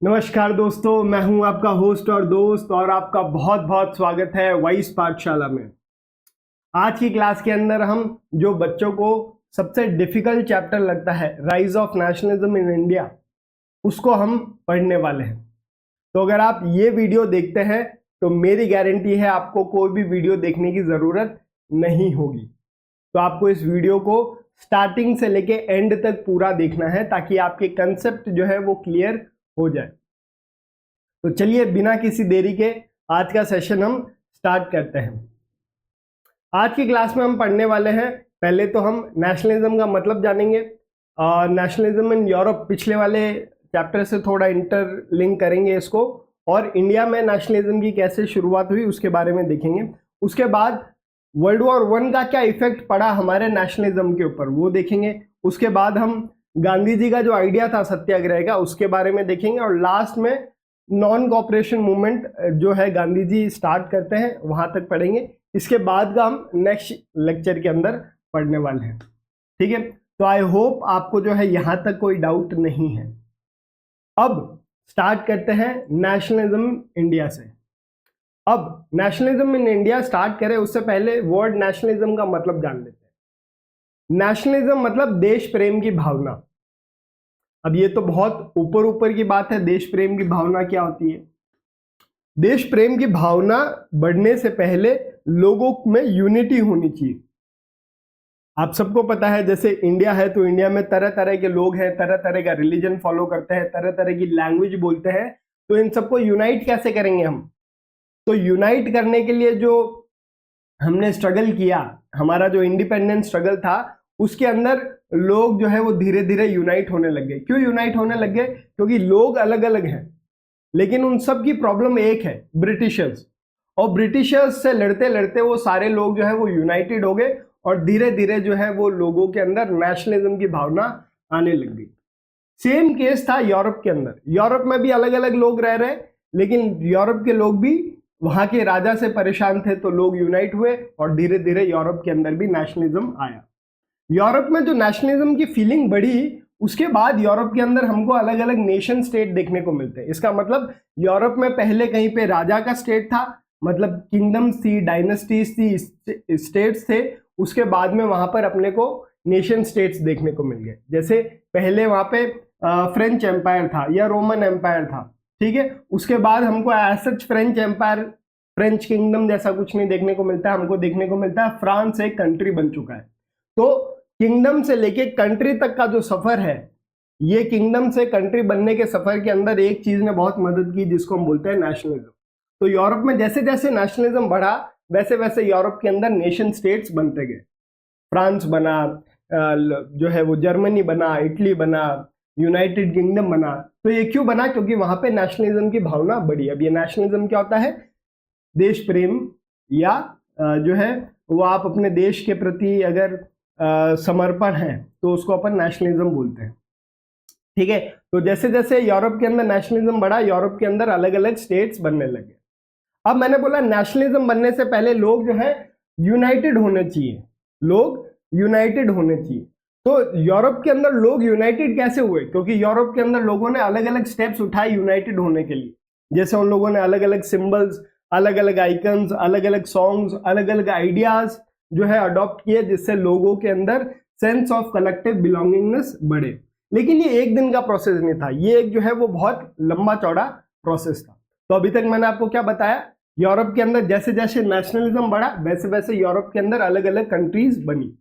नमस्कार दोस्तों, मैं हूं आपका होस्ट और दोस्त और आपका बहुत बहुत स्वागत है वाइस पाठशाला में। आज की क्लास के अंदर हम जो बच्चों को सबसे डिफिकल्ट चैप्टर लगता है, rise of nationalism in India, उसको हम पढ़ने वाले हैं। तो अगर आप ये वीडियो देखते हैं तो मेरी गारंटी है आपको कोई भी वीडियो देखने की ज़रूरत नहीं होगी। तो आपको इस वीडियो को स्टार्टिंग से लेके एंड तक पूरा देखना है ताकि आपके कंसेप्ट जो है वो क्लियर हो जाए। तो चलिए बिना किसी देरी के आज का सेशन हम स्टार्ट करते हैं। आज की क्लास में हम पढ़ने वाले हैं, पहले तो हम नेशनलिज्म का मतलब जानेंगे। नेशनलिज्म इन यूरोप पिछले वाले चैप्टर से थोड़ा इंटरलिंक करेंगे इसको, और इंडिया में नेशनलिज्म की कैसे शुरुआत हुई उसके बारे में देखेंगे। उसके बाद वर्ल्ड वॉर 1 का क्या इफेक्ट पड़ा हमारे नेशनलिज्म के ऊपर वो देखेंगे। उसके बाद हम गांधी जी का जो आइडिया था सत्याग्रह का उसके बारे में देखेंगे, और लास्ट में नॉन कॉपरेशन मूवमेंट जो है गांधी जी स्टार्ट करते हैं वहां तक पढ़ेंगे। इसके बाद का हम नेक्स्ट लेक्चर के अंदर पढ़ने वाले हैं, ठीक है। तो आई होप आपको जो है यहां तक कोई डाउट नहीं है। अब स्टार्ट करते हैं नेशनलिज्म इंडिया से। अब नेशनलिज्म इन इंडिया स्टार्ट करें उससे पहले वर्ड नेशनलिज्म का मतलब जान लेते हैं। नेशनलिज्म मतलब देश प्रेम की भावना। अब ये तो बहुत ऊपर ऊपर की बात है, देश प्रेम की भावना क्या होती है। देश प्रेम की भावना बढ़ने से पहले लोगों में यूनिटी होनी चाहिए। आप सबको पता है जैसे इंडिया है तो इंडिया में तरह तरह के लोग हैं, तरह तरह का रिलीजन फॉलो करते हैं, तरह तरह की लैंग्वेज बोलते हैं। तो इन सबको यूनाइट कैसे करेंगे हम? तो यूनाइट करने के लिए जो हमने स्ट्रगल किया, हमारा जो इंडिपेंडेंस स्ट्रगल था, उसके अंदर लोग जो है वो धीरे धीरे यूनाइट होने लग गए। क्यों यूनाइट होने लग गए? क्योंकि लोग अलग अलग हैं लेकिन उन सब की प्रॉब्लम एक है, ब्रिटिशर्स। और ब्रिटिशर्स से लड़ते लड़ते वो सारे लोग जो है वो यूनाइटेड हो गए और धीरे धीरे जो है वो लोगों के अंदर नेशनलिज्म की भावना आने लग गई। सेम केस था यूरोप के अंदर। यूरोप में भी अलग अलग लोग रह रहे लेकिन यूरोप के लोग भी वहां के राजा से परेशान थे तो लोग यूनाइट हुए और धीरे धीरे यूरोप के अंदर भी नेशनलिज्म आया। यूरोप में जो नेशनलिज्म की फीलिंग बढ़ी उसके बाद यूरोप के अंदर हमको अलग अलग नेशन स्टेट देखने को मिलते हैं। इसका मतलब यूरोप में पहले कहीं पे राजा का स्टेट था, मतलब किंगडम्स थी, डायनेस्टीज थी, स्टेट्स थे। उसके बाद में वहां पर अपने को नेशन स्टेट्स देखने को मिल गए। जैसे पहले वहां पे फ्रेंच एम्पायर था या रोमन एम्पायर था, ठीक है। उसके बाद हमको as French empire, French kingdom जैसा कुछ नहीं देखने को मिलता है। हमको देखने को मिलता है फ्रांस एक कंट्री बन चुका है। तो किंगडम से लेके कंट्री तक का जो सफर है, ये किंगडम से कंट्री बनने के सफर के अंदर एक चीज ने बहुत मदद की जिसको हम बोलते हैं नेशनलिज्म। तो यूरोप में जैसे जैसे नेशनलिज्म बढ़ा वैसे वैसे यूरोप के अंदर नेशन स्टेट्स बनते गए। फ्रांस बना, जो है वो जर्मनी बना, इटली बना, यूनाइटेड किंगडम बना। तो ये क्यों बना? क्योंकि वहां पे नेशनलिज्म की भावना बढ़ी। अब ये नेशनलिज्म क्या होता है? देश प्रेम, या जो है वो आप अपने देश के प्रति अगर समर्पण है तो उसको अपन नेशनलिज्म बोलते हैं, ठीक है। तो जैसे जैसे यूरोप के अंदर नेशनलिज्म बढ़ा, यूरोप के अंदर अलग अलग स्टेट्स बनने लगे। अब मैंने बोला नेशनलिज्म बनने से पहले लोग जो है यूनाइटेड होने चाहिए, लोग यूनाइटेड होने चाहिए। तो यूरोप के अंदर लोग यूनाइटेड कैसे हुए? क्योंकि यूरोप के अंदर लोगों ने अलग अलग स्टेप्स उठाए यूनाइटेड होने के लिए। जैसे उन लोगों ने अलग अलग सिंबल्स, अलग अलग आइकन्स, अलग अलग सॉन्ग्स, अलग अलग आइडियाज जो है अडॉप्ट किए, जिससे लोगों के अंदर सेंस ऑफ कलेक्टिव बिलोंगिंगनेस बढ़े। लेकिन ये एक दिन का प्रोसेस नहीं था, ये एक जो है वो बहुत लंबा चौड़ा प्रोसेस था। तो अभी तक मैंने आपको क्या बताया? यूरोप के अंदर जैसे जैसे नेशनलिज्म बढ़ा वैसे वैसे यूरोप के अंदर अलग अलग कंट्रीज बनी।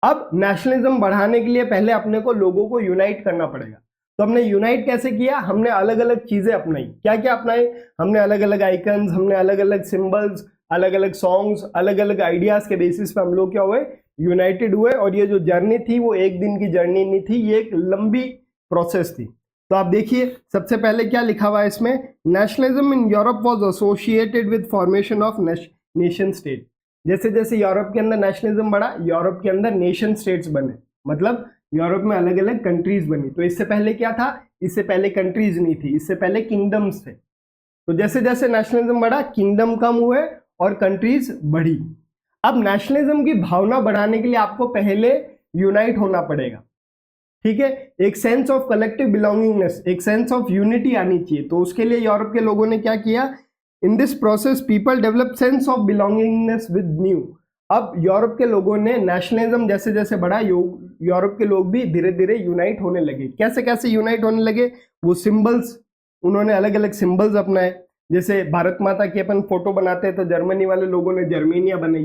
अब नेशनलिज्म बढ़ाने के लिए पहले अपने को लोगों को यूनाइट करना पड़ेगा। तो हमने यूनाइट कैसे किया? हमने अलग अलग चीजें अपनाई। क्या क्या अपनाई? हमने अलग अलग आइकन्स, हमने अलग अलग सिंबल्स, अलग अलग सॉन्ग्स, अलग अलग आइडियाज के बेसिस पे हम लोग क्या हुए? यूनाइटेड हुए। और ये जो जर्नी थी वो एक दिन की जर्नी नहीं थी, ये एक लंबी प्रोसेस थी। तो आप देखिए सबसे पहले क्या लिखा हुआ है इसमें, nationalism in Europe was associated with formation of nation state. जैसे जैसे यूरोप के अंदर नेशनलिज्म बढ़ा, यूरोप के अंदर नेशन स्टेट्स बने, मतलब यूरोप में अलग अलग कंट्रीज बनी। तो इससे पहले क्या था? इससे पहले कंट्रीज नहीं थी, इससे पहले किंगडम्स थे। तो जैसे जैसे नेशनलिज्म बढ़ा किंगडम कम हुए और कंट्रीज बढ़ी। अब नेशनलिज्म की भावना बढ़ाने के लिए आपको पहले यूनाइट होना पड़ेगा। ठीक है, एक सेंस ऑफ कलेक्टिव बिलोंगिंगनेस, एक सेंस ऑफ यूनिटी आनी चाहिए। तो उसके लिए यूरोप के लोगों ने क्या किया, in this process people develop sense of belongingness with new. अब यूरोप के लोगों ने नेशनलिज्म जैसे जैसे बढ़ा, यूरोप के लोग भी धीरे धीरे यूनाइट होने लगे। कैसे कैसे यूनाइट होने लगे, वो सिंबल्स, उन्होंने अलग अलग सिंबल्स अपनाए। जैसे भारत माता की अपन फोटो बनाते हैं तो जर्मनी वाले लोगों ने जर्मेनिया बनाई,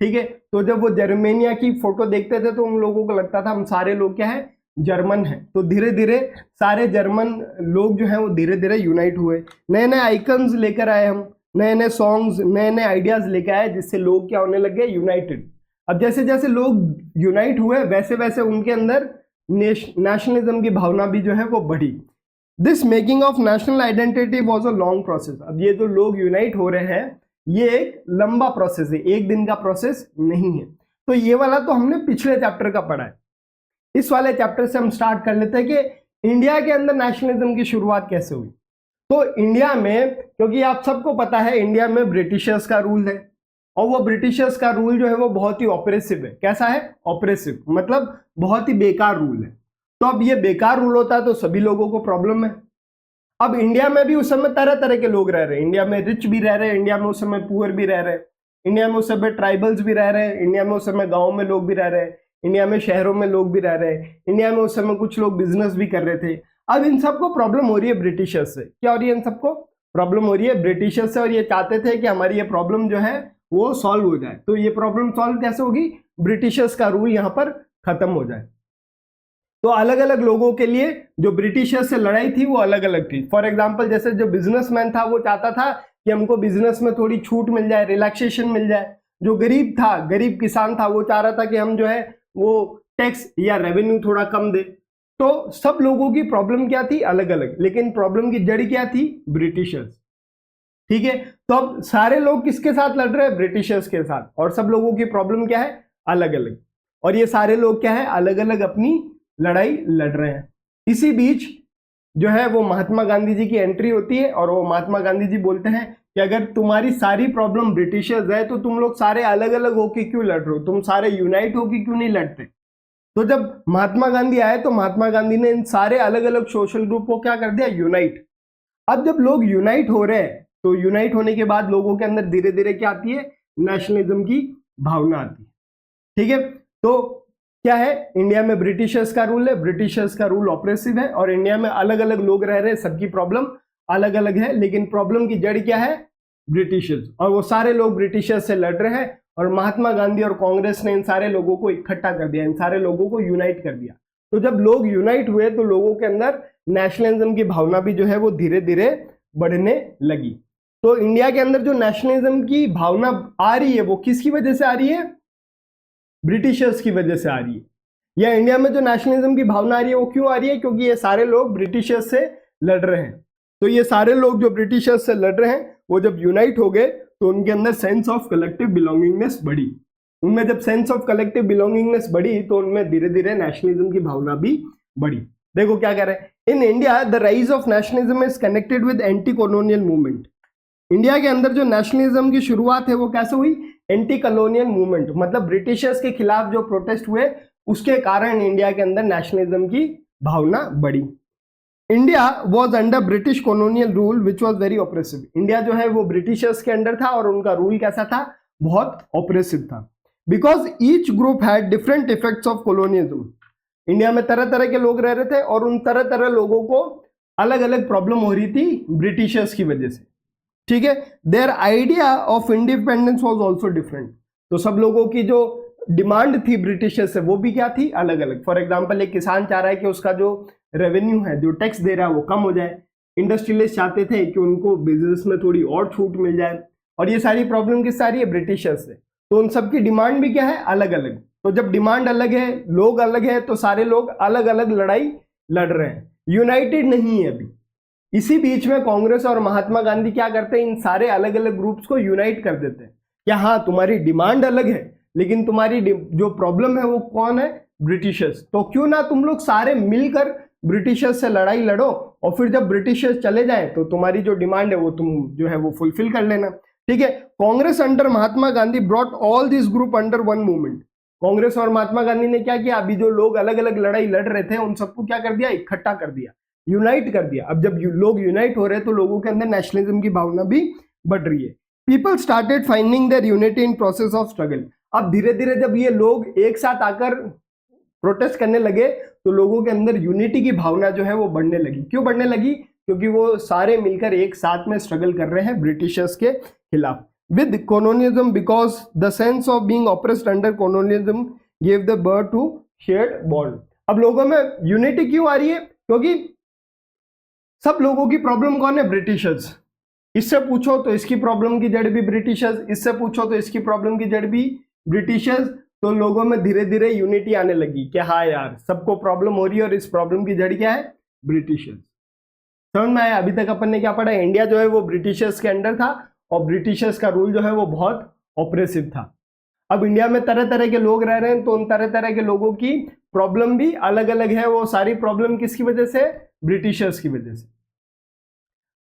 ठीक है। तो जब वो जर्मेनिया की फोटो देखते थे तो उन लोगों को लगता था हम सारे लोग क्या है, जर्मन है। तो धीरे धीरे सारे जर्मन लोग जो हैं वो धीरे धीरे यूनाइट हुए। नए नए आइकन्स लेकर आए हम, नए नए सॉन्ग्स, नए नए आइडियाज लेकर आए, जिससे लोग क्या होने लगे, यूनाइटेड। अब जैसे जैसे लोग यूनाइट हुए वैसे वैसे उनके अंदर नेशनलिज्म की भावना भी जो है वो बढ़ी। This making of national identity was a long process. अब ये जो लोग यूनाइट हो रहे हैं ये एक लंबा प्रोसेस है, एक दिन का प्रोसेस नहीं है। तो ये वाला तो हमने पिछले चैप्टर का पढ़ा है। इस वाले चैप्टर से हम स्टार्ट कर लेते हैं कि इंडिया के अंदर नेशनलिज्म की शुरुआत कैसे हुई। तो इंडिया में, क्योंकि आप सबको पता है इंडिया में ब्रिटिशर्स का रूल है, और वो ब्रिटिशर्स का रूल जो है वो बहुत ही ऑपरेसिव है। कैसा है, ऑपरेसिव, मतलब बहुत ही बेकार रूल है। तो अब ये बेकार रूल होता है तो सभी लोगों को प्रॉब्लम है। अब इंडिया में भी उस समय तरह तरह के लोग रह रहे हैं, इंडिया में रिच भी रह रहे हैं, इंडिया में उस समय पुअर भी रह रहे हैं, इंडिया में उस समय ट्राइबल्स भी रह रहे हैं, इंडिया में उस समय गाँव में लोग भी रह रहे हैं, इंडिया में शहरों में लोग भी रह रहे हैं, इंडिया में उस समय कुछ लोग बिजनेस भी कर रहे थे। अब इन सबको प्रॉब्लम हो रही है ब्रिटिशर्स से। क्या हो रही है, इन सबको प्रॉब्लम हो रही है ब्रिटिशर्स से, और ये चाहते थे कि हमारी ये प्रॉब्लम जो है वो सॉल्व हो जाए। तो ये प्रॉब्लम सॉल्व कैसे होगी, ब्रिटिशर्स का रूल यहाँ पर खत्म हो जाए। तो अलग अलग लोगों के लिए जो ब्रिटिशर्स से लड़ाई थी वो अलग अलग थी। फॉर एग्जाम्पल जैसे जो बिजनेसमैन था वो चाहता था कि हमको बिजनेस में थोड़ी छूट मिल जाए, रिलैक्सेशन मिल जाए। जो गरीब था, गरीब किसान था, वो चाह रहा था कि हम जो है वो टैक्स या रेवेन्यू थोड़ा कम दे। तो सब लोगों की प्रॉब्लम क्या थी, अलग अलग, लेकिन प्रॉब्लम की जड़ क्या थी, ब्रिटिशर्स। ठीक है, तो अब सारे लोग किसके साथ लड़ रहे हैं, ब्रिटिशर्स के साथ, और सब लोगों की प्रॉब्लम क्या है, अलग अलग। और ये सारे लोग क्या है, अलग अलग अपनी लड़ाई लड़ रहे हैं। इसी बीच जो है वो महात्मा गांधी जी की एंट्री होती है, और वो महात्मा गांधी जी बोलते हैं कि अगर तुम्हारी सारी प्रॉब्लम ब्रिटिशर्स है तो तुम लोग सारे अलग अलग होके क्यों लड़ रहे हो, तुम सारे यूनाइट होके क्यों नहीं लड़ते। तो जब महात्मा गांधी आए तो महात्मा गांधी ने इन सारे अलग अलग सोशल ग्रुप को क्या कर दिया, यूनाइट। अब जब लोग यूनाइट हो रहे हैं तो यूनाइट होने के बाद लोगों के अंदर धीरे धीरे क्या आती है, नेशनलिज्म की भावना आती है। ठीक है, तो क्या है, इंडिया में ब्रिटिशर्स का रूल है, ब्रिटिशर्स का रूल ऑपरेसिव है, और इंडिया में अलग अलग लोग रह रहे हैं, सबकी प्रॉब्लम अलग अलग है, लेकिन प्रॉब्लम की जड़ क्या है, ब्रिटिशर्स। और वो सारे लोग ब्रिटिशर्स से लड़ रहे हैं, और महात्मा गांधी और कांग्रेस ने इन सारे लोगों को इकट्ठा कर दिया, इन सारे लोगों को यूनाइट कर दिया। तो जब लोग यूनाइट हुए तो लोगों के अंदर नेशनलिज्म की भावना भी जो है वो धीरे धीरे बढ़ने लगी। तो इंडिया के अंदर जो नेशनलिज्म की भावना आ रही है वो किसकी वजह से आ रही है, ब्रिटिशर्स की वजह से आ रही है। या इंडिया में जो नेशनलिज्म की भावना आ रही है वो क्यों आ रही है, क्योंकि ये सारे लोग ब्रिटिशर्स से लड़ रहे हैं। तो ये सारे लोग जो ब्रिटिशर्स से लड़ रहे हैं वो जब यूनाइट हो गए तो उनके अंदर सेंस ऑफ कलेक्टिव बिलोंगिंगनेस बढ़ी। उनमें जब सेंस ऑफ कलेक्टिव बिलोंगिंगनेस बढ़ी तो उनमें धीरे धीरे नेशनलिज्म की भावना भी बढ़ी। देखो क्या कह रहे हैं, in India the rise of nationalism is connected with anti colonial movement. India के अंदर जो नेशनलिज्म की शुरुआत है वो कैसे हुई, एंटी कॉलोनियल मूवमेंट, मतलब ब्रिटिशर्स के खिलाफ जो प्रोटेस्ट हुए उसके कारण इंडिया के अंदर नेशनलिज्म की भावना बढ़ी। India was under British colonial rule which was very oppressive. India जो है वो ब्रिटिशर्स के अंडर था और उनका रूल कैसा था, बहुत ऑपरेसिव था। Because each group had different effects of colonialism. India में तरह तरह के लोग रह रहे थे और उन तरह तरह लोगों को अलग अलग प्रॉब्लम हो रही थी ब्रिटिशर्स की वजह से। ठीक है, their idea of independence was also different. तो सब लोगों की जो डिमांड थी ब्रिटिशर्स से वो भी क्या थी, अलग अलग। फॉर एग्जाम्पल एक किसान चाह रहा है कि उसका जो रेवेन्यू है, जो टैक्स दे रहा है वो कम हो जाए। इंडस्ट्रियलिस्ट चाहते थे कि उनको बिजनेस में थोड़ी और छूट मिल जाए। और ये सारी प्रॉब्लम किससे आ रही है, ब्रिटिशर्स से। तो उन सबकी डिमांड भी क्या है, अलग अलग। तो जब डिमांड अलग है, लोग अलग है, तो सारे लोग अलग अलग लड़ाई लड़ रहे हैं, यूनाइटेड नहीं है अभी। इसी बीच में कांग्रेस और महात्मा गांधी क्या करते हैं, इन सारे अलग अलग ग्रुप्स को यूनाइट कर देते हैं। क्या हाँ, तुम्हारी डिमांड अलग है लेकिन तुम्हारी जो प्रॉब्लम है वो कौन है, ब्रिटिशर्स। तो क्यों ना तुम लोग सारे मिलकर ब्रिटिशर्स से लड़ाई लड़ो, और फिर जब ब्रिटिशर्स चले जाए तो तुम्हारी जो डिमांड है वो तुम जो है वो फुलफिल कर लेना। ठीक है, Congress under Mahatma Gandhi brought all this group under one movement. Congress और महात्मा गांधी ने क्या किया, अभी जो लोग अलग अलग लड़ाई लड़ रहे थे उन सबको क्या कर दिया, इकट्ठा कर दिया, यूनाइट कर दिया। अब जब लोग यूनाइट हो रहे हैं तो लोगों के अंदर नेशनलिज्म की भावना भी बढ़ रही है। People started finding there unity in process of struggle. अब धीरे धीरे जब ये लोग एक साथ आकर प्रोटेस्ट करने लगे तो लोगों के अंदर यूनिटी की भावना जो है वो बढ़ने लगी। क्यों बढ़ने लगी, क्योंकि वो सारे मिलकर एक साथ में स्ट्रगल कर रहे हैं ब्रिटिशर्स के खिलाफ। With colonialism, because the sense of being oppressed under colonialism give the birth to shared bond. अब लोगों में यूनिटी क्यों आ रही है, क्योंकि सब लोगों की प्रॉब्लम कौन है, ब्रिटिशर्स। इससे पूछो तो इसकी प्रॉब्लम की जड़ भी ब्रिटिशर्स, इससे पूछो तो इसकी प्रॉब्लम की जड़ भी ब्रिटिशर्स। तो लोगों में धीरे धीरे यूनिटी आने लगी कि हाँ यार सबको प्रॉब्लम हो रही है और इस प्रॉब्लम की जड़ क्या है, ब्रिटिशर्स। समझ में आया। अभी तक अपन ने क्या पढ़ा, इंडिया जो है वो ब्रिटिशर्स के अंडर था और ब्रिटिशर्स का रूल जो है वो बहुत ऑपरेसिव था। अब इंडिया में तरह तरह के लोग रह रहे हैं तो उन तरह तरह के लोगों की प्रॉब्लम भी अलग अलग है। वो सारी प्रॉब्लम किसकी वजह से, ब्रिटिशर्स की वजह से,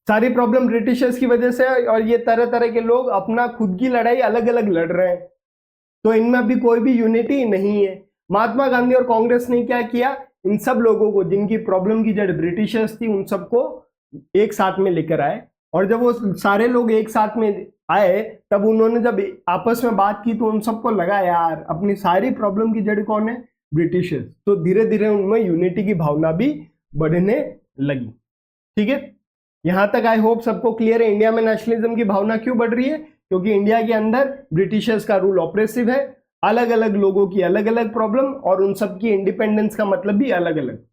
सारी प्रॉब्लम ब्रिटिशर्स की वजह से। और ये तरह तरह के लोग अपना खुद की लड़ाई अलग अलग लड़ रहे हैं, तो इनमें अभी कोई भी यूनिटी नहीं है। महात्मा गांधी और कांग्रेस ने क्या किया, इन सब लोगों को जिनकी प्रॉब्लम की जड़ ब्रिटिशर्स थी उन सबको एक साथ में लेकर आए। और जब वो सारे लोग एक साथ में आए तब उन्होंने जब आपस में बात की तो उन सबको लगा यार अपनी सारी प्रॉब्लम की जड़ कौन है, ब्रिटिशर्स। तो धीरे धीरे उनमें यूनिटी की भावना भी बढ़ने लगी। ठीक है, यहां तक आई होप सबको क्लियर है। इंडिया में नेशनलिज्म की भावना क्यों बढ़ रही है, क्योंकि इंडिया के अंदर ब्रिटिशर्स का रूल ऑपरेसिव है, अलग अलग लोगों की अलग अलग प्रॉब्लम और उन सब की इंडिपेंडेंस का मतलब भी अलग अलग।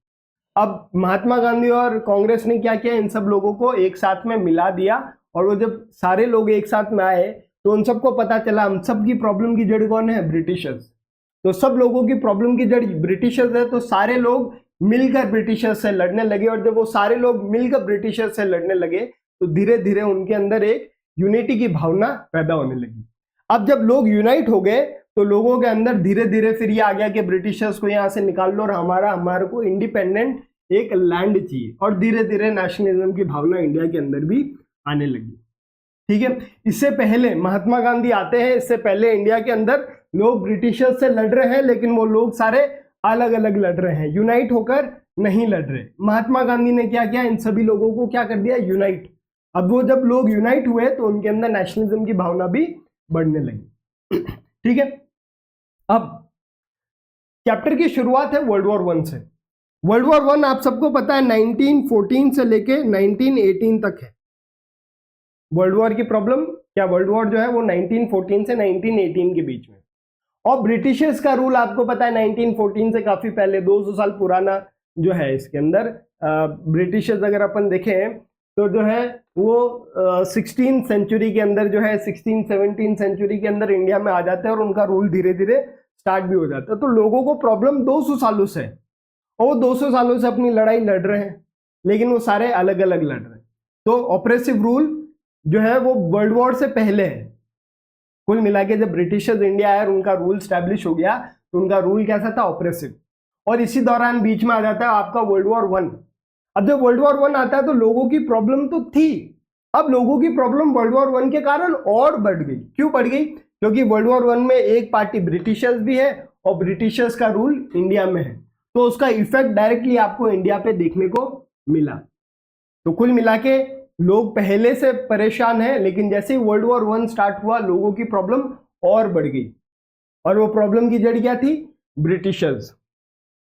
अब महात्मा गांधी और कांग्रेस ने क्या किया, इन सब लोगों को एक साथ में मिला दिया। और वो जब सारे लोग एक साथ में आए तो उन सबको पता चला हम सब की प्रॉब्लम की जड़ कौन है, ब्रिटिशर्स। तो सब लोगों की प्रॉब्लम की जड़ ब्रिटिशर्स है, तो सारे लोग मिलकर ब्रिटिशर्स से लड़ने लगे। और जब वो सारे लोग मिलकर ब्रिटिशर्स से लड़ने लगे तो धीरे धीरे उनके अंदर एक यूनिटी की भावना पैदा होने लगी। अब जब लोग यूनाइट हो गए तो लोगों के अंदर धीरे धीरे फिर ये आ गया कि ब्रिटिशर्स को यहाँ से निकाल लो और हमारे को इंडिपेंडेंट एक लैंड चाहिए। और धीरे धीरे नेशनलिज्म की भावना इंडिया के अंदर भी आने लगी। ठीक है, इससे पहले महात्मा गांधी आते हैं, इससे पहले इंडिया के अंदर लोग ब्रिटिशर्स से लड़ रहे हैं, लेकिन वो लोग सारे अलग अलग लड़ रहे हैं, यूनाइट होकर नहीं लड़ रहे। महात्मा गांधी ने क्या किया, इन सभी लोगों को क्या कर दिया, यूनाइट। अब वो जब लोग यूनाइट हुए तो उनके अंदर नेशनलिज्म की भावना भी बढ़ने लगी। ठीक है, अब चैप्टर की शुरुआत है वर्ल्ड वॉर 1 से। वर्ल्ड वॉर 1 आप सबको पता है 1914 से लेके 1918 तक है। वर्ल्ड वॉर की प्रॉब्लम क्या, वर्ल्ड वॉर जो है वो 1914 से 1918 के बीच में। और ब्रिटिशर्स का रूल आपको पता है 1914 से काफी पहले 200 साल पुराना जो है। इसके अंदर ब्रिटिशर्स अगर अपन देखें तो जो है वो 16th सेंचुरी के अंदर जो है 16-17 सेंचुरी के अंदर इंडिया में आ जाते हैं और उनका रूल धीरे धीरे स्टार्ट भी हो जाता है। तो लोगों को प्रॉब्लम 200 सालों से है और वो 200 सालों से अपनी लड़ाई लड़ रहे हैं, लेकिन वो सारे अलग अलग लड़ रहे हैं। तो ऑपरेसिव रूल जो है वो वर्ल्ड वॉर से पहले है। कुल मिला के जब ब्रिटिशर्स इंडिया आए और उनका रूल स्टैब्लिश हो गया तो उनका रूल कैसा था, ऑपरेसिव। और इसी दौरान बीच में आ जाता है आपका वर्ल्ड वॉर 1। अब जब वर्ल्ड वॉर 1 आता है तो लोगों की प्रॉब्लम तो थी, अब लोगों की प्रॉब्लम वर्ल्ड वॉर 1 के कारण और बढ़ गई। क्यों बढ़ गई, क्योंकि वर्ल्ड वॉर 1 में एक पार्टी ब्रिटिशर्स भी है और ब्रिटिशर्स का रूल इंडिया में है, तो उसका इफेक्ट डायरेक्टली आपको इंडिया पे देखने को मिला। तो कुल मिला के लोग पहले से परेशान हैं, लेकिन जैसे ही वर्ल्ड वॉर 1 स्टार्ट हुआ लोगों की प्रॉब्लम और बढ़ गई। और वो प्रॉब्लम की जड़ क्या थी, ब्रिटिशर्स।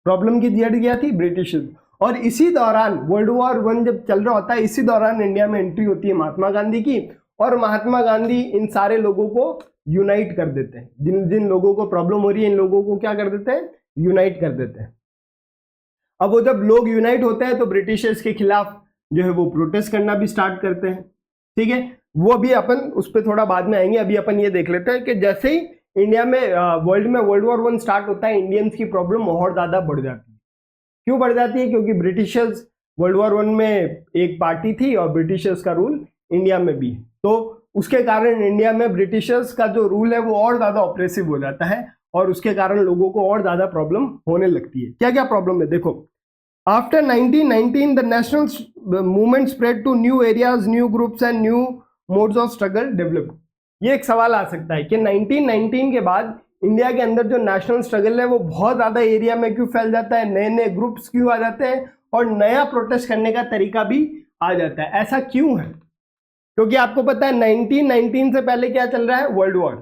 प्रॉब्लम की जड़ क्या थी, ब्रिटिशर्स। और इसी दौरान वर्ल्ड वॉर 1 जब चल रहा होता है, इसी दौरान इंडिया में एंट्री होती है महात्मा गांधी की, और महात्मा गांधी इन सारे लोगों को यूनाइट कर देते हैं। जिन जिन लोगों को प्रॉब्लम हो रही है इन लोगों को क्या कर देते हैं, यूनाइट कर देते हैं। अब वो जब लोग यूनाइट होते हैं तो ब्रिटिशर्स के खिलाफ जो है वो प्रोटेस्ट करना भी स्टार्ट करते हैं। ठीक है, वो भी अपन उस पर थोड़ा बाद में आएंगे। अभी अपन ये देख लेते हैं कि जैसे ही इंडिया में वर्ल्ड में वर्ल्ड वॉर 1 स्टार्ट होता है, इंडियंस की प्रॉब्लम और ज्यादा बढ़ जाती है। क्यों बढ़ जाती है, क्योंकि ब्रिटिशर्स वर्ल्ड वॉर 1 में एक पार्टी थी और ब्रिटिशर्स का रूल इंडिया में भी है, तो उसके कारण इंडिया में ब्रिटिशर्स का जो रूल है वो और ज्यादा ऑपरेसिव हो जाता है और उसके कारण लोगों को और ज्यादा प्रॉब्लम होने लगती है। क्या क्या प्रॉब्लम है, देखो। After 1919 the national movement spread to new areas, new groups and new modes of struggle developed. ये एक सवाल आ सकता है कि 1919 के बाद इंडिया के अंदर जो नेशनल स्ट्रगल है वो बहुत ज्यादा एरिया में क्यों फैल जाता है, नए नए ग्रुप्स क्यों आ जाते हैं और नया प्रोटेस्ट करने का तरीका भी आ जाता है, ऐसा क्यों है? क्योंकि आपको पता है 1919 से पहले क्या चल रहा है, वर्ल्ड वॉर,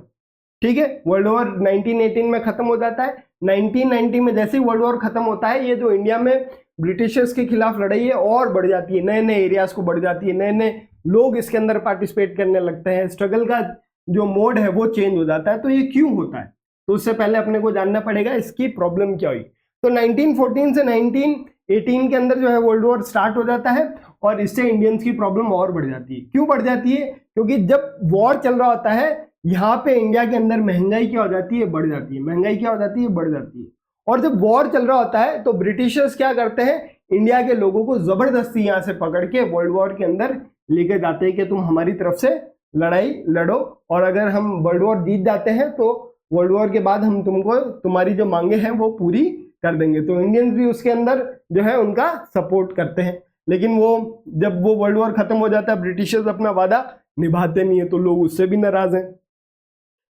ठीक है। वर्ल्ड वॉर 1918 में खत्म हो जाता है। 1990 में जैसे ही वर्ल्ड वॉर खत्म होता है, ये जो इंडिया में ब्रिटिशर्स के खिलाफ लड़ाई है और बढ़ जाती है, नए नए एरियाज को बढ़ जाती है, नए नए लोग इसके अंदर पार्टिसिपेट करने लगते हैं, स्ट्रगल का जो मोड है वो चेंज हो जाता है। तो ये क्यों होता है, तो उससे पहले अपने को जानना पड़ेगा इसकी प्रॉब्लम क्या हुई। तो 1914 से 1918 के अंदर जो है वर्ल्ड वॉर स्टार्ट हो जाता है और इससे इंडियंस की प्रॉब्लम और बढ़ जाती है। क्यों बढ़ जाती है? क्योंकि जब वॉर चल रहा होता है यहाँ पे इंडिया के अंदर महंगाई क्या हो जाती है, बढ़ जाती है। महंगाई क्या हो जाती है, बढ़ जाती है। और जब वॉर चल रहा होता है तो ब्रिटिशर्स क्या करते हैं, इंडिया के लोगों को जबरदस्ती यहाँ से पकड़ के वर्ल्ड वॉर के अंदर लेके जाते हैं कि तुम हमारी तरफ से लड़ाई लड़ो, और अगर हम वर्ल्ड वॉर जीत जाते हैं तो वर्ल्ड वॉर के बाद हम तुमको तुम्हारी जो मांगे हैं वो पूरी कर देंगे। तो इंडियंस भी उसके अंदर जो है उनका सपोर्ट करते हैं। लेकिन वो जब वो वर्ल्ड वॉर खत्म हो जाता है, ब्रिटिशर्स अपना वादा निभाते नहीं है, तो लोग उससे भी नाराज हैं।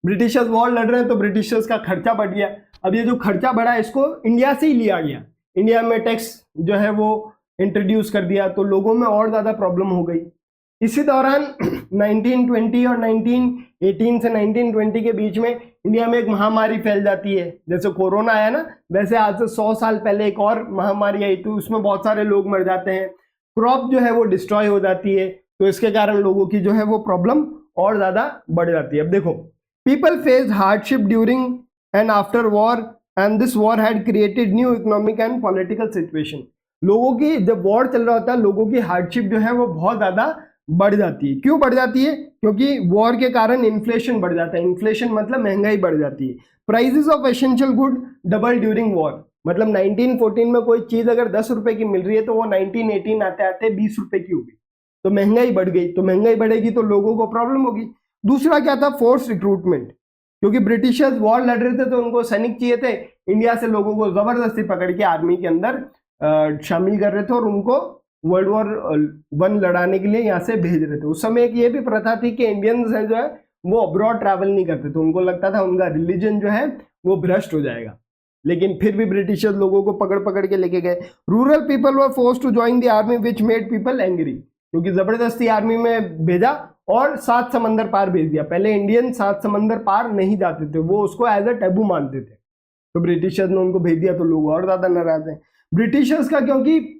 ब्रिटिशर्स वॉर लड़ रहे हैं तो ब्रिटिशर्स का खर्चा बढ़ गया। अब ये जो खर्चा बढ़ा इसको इंडिया से ही लिया गया, इंडिया में टैक्स जो है वो इंट्रोड्यूस कर दिया, तो लोगों में और ज्यादा प्रॉब्लम हो गई। इसी दौरान 1920 और 1918 से 1920 के बीच में इंडिया में एक महामारी फैल जाती है। जैसे कोरोना आया ना, वैसे आज से 100 साल पहले एक और महामारी आई, तो उसमें बहुत सारे लोग मर जाते हैं, क्रॉप जो है वो डिस्ट्रॉय हो जाती है, तो इसके कारण लोगों की जो है वो प्रॉब्लम और ज्यादा बढ़ जाती है। अब देखो, people faced hardship during and after war and this war had created new economic and political situation। लोगों की जब वॉर चल रहा होता है, लोगों की हार्डशिप जो है वो बहुत ज्यादा बढ़ जाती है। क्यों बढ़ जाती है? क्योंकि वॉर के कारण इन्फ्लेशन बढ़ जाता है। इन्फ्लेशन मतलब महंगाई बढ़ जाती है। Prices of essential good double during war, मतलब 1914 में कोई चीज अगर 10 रुपए की मिल रही है तो वो 1918 आते आते 20 रुपए की हो गई, तो महंगाई बढ़ गई। तो महंगाई बढ़ेगी तो लोगों को प्रॉब्लम होगी। दूसरा क्या था, फोर्स रिक्रूटमेंट, क्योंकि ब्रिटिशर्स वॉर लड़ रहे थे तो उनको सैनिक चाहिए थे। इंडिया से लोगों को जबरदस्ती पकड़ के आर्मी के अंदर शामिल कर रहे थे और उनको वर्ल्ड वॉर 1 लड़ाने के लिए यहाँ से भेज रहे थे। उस समय एक ये भी प्रथा थी कि इंडियंस है जो है वो अब्रॉड ट्रैवल नहीं करते थे, उनको लगता था उनका रिलीजन जो है वो भ्रष्ट हो जाएगा, लेकिन फिर भी ब्रिटिशर्स लोगों को पकड़ पकड़ के लेके गए। Rural people were forced to join the army which made people angry, क्योंकि जबरदस्ती आर्मी में भेजा और 7 समंदर पार भेज दिया। पहले इंडियन 7 समंदर पार नहीं जाते थे, वो उसको एज अ टैबू मानते थे, तो ब्रिटिशर्स ने उनको भेज दिया, तो लोग और ज्यादा नाराज हैं। ब्रिटिशर्स का क्योंकि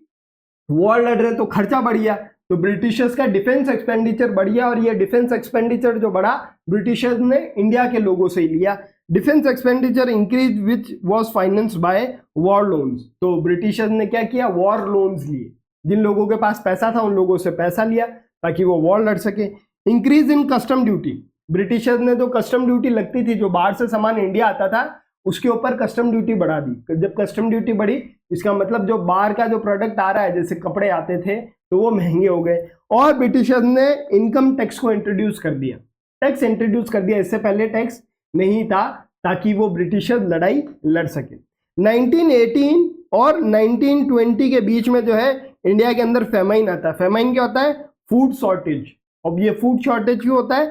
वॉर लड़ रहे तो खर्चा बढ़ गया, तो ब्रिटिशर्स का डिफेंस एक्सपेंडिचर बढ़ गया, और ये डिफेंस एक्सपेंडिचर जो बढ़ा ब्रिटिशर्स ने इंडिया के लोगों से ही लिया। Defence expenditure increase which was financed by war loans, तो ब्रिटिशर्स ने क्या किया, वॉर लोन्स लिए। जिन लोगों के पास पैसा था उन लोगों से पैसा लिया ताकि वो वॉर लड़ सके। Increase in custom duty, Britishers ने जो कस्टम ड्यूटी लगती थी, जो बाहर से सामान इंडिया आता था उसके ऊपर कस्टम ड्यूटी बढ़ा दी। जब कस्टम ड्यूटी बढ़ी, इसका मतलब जो बाहर का जो प्रोडक्ट आ रहा है, जैसे कपड़े आते थे, तो वो महंगे हो गए। और ब्रिटिशर्स ने इनकम टैक्स को इंट्रोड्यूस कर दिया, टैक्स इंट्रोड्यूस कर दिया, इससे पहले टैक्स नहीं था, ताकि वो ब्रिटिशर्स लड़ाई लड़ सके। 1918 और 1920 के बीच में जो है इंडिया के अंदर फेमाइन आता है। फेमाइन क्या होता है? Food shortage. अब ये फूड शॉर्टेज क्यों होता है?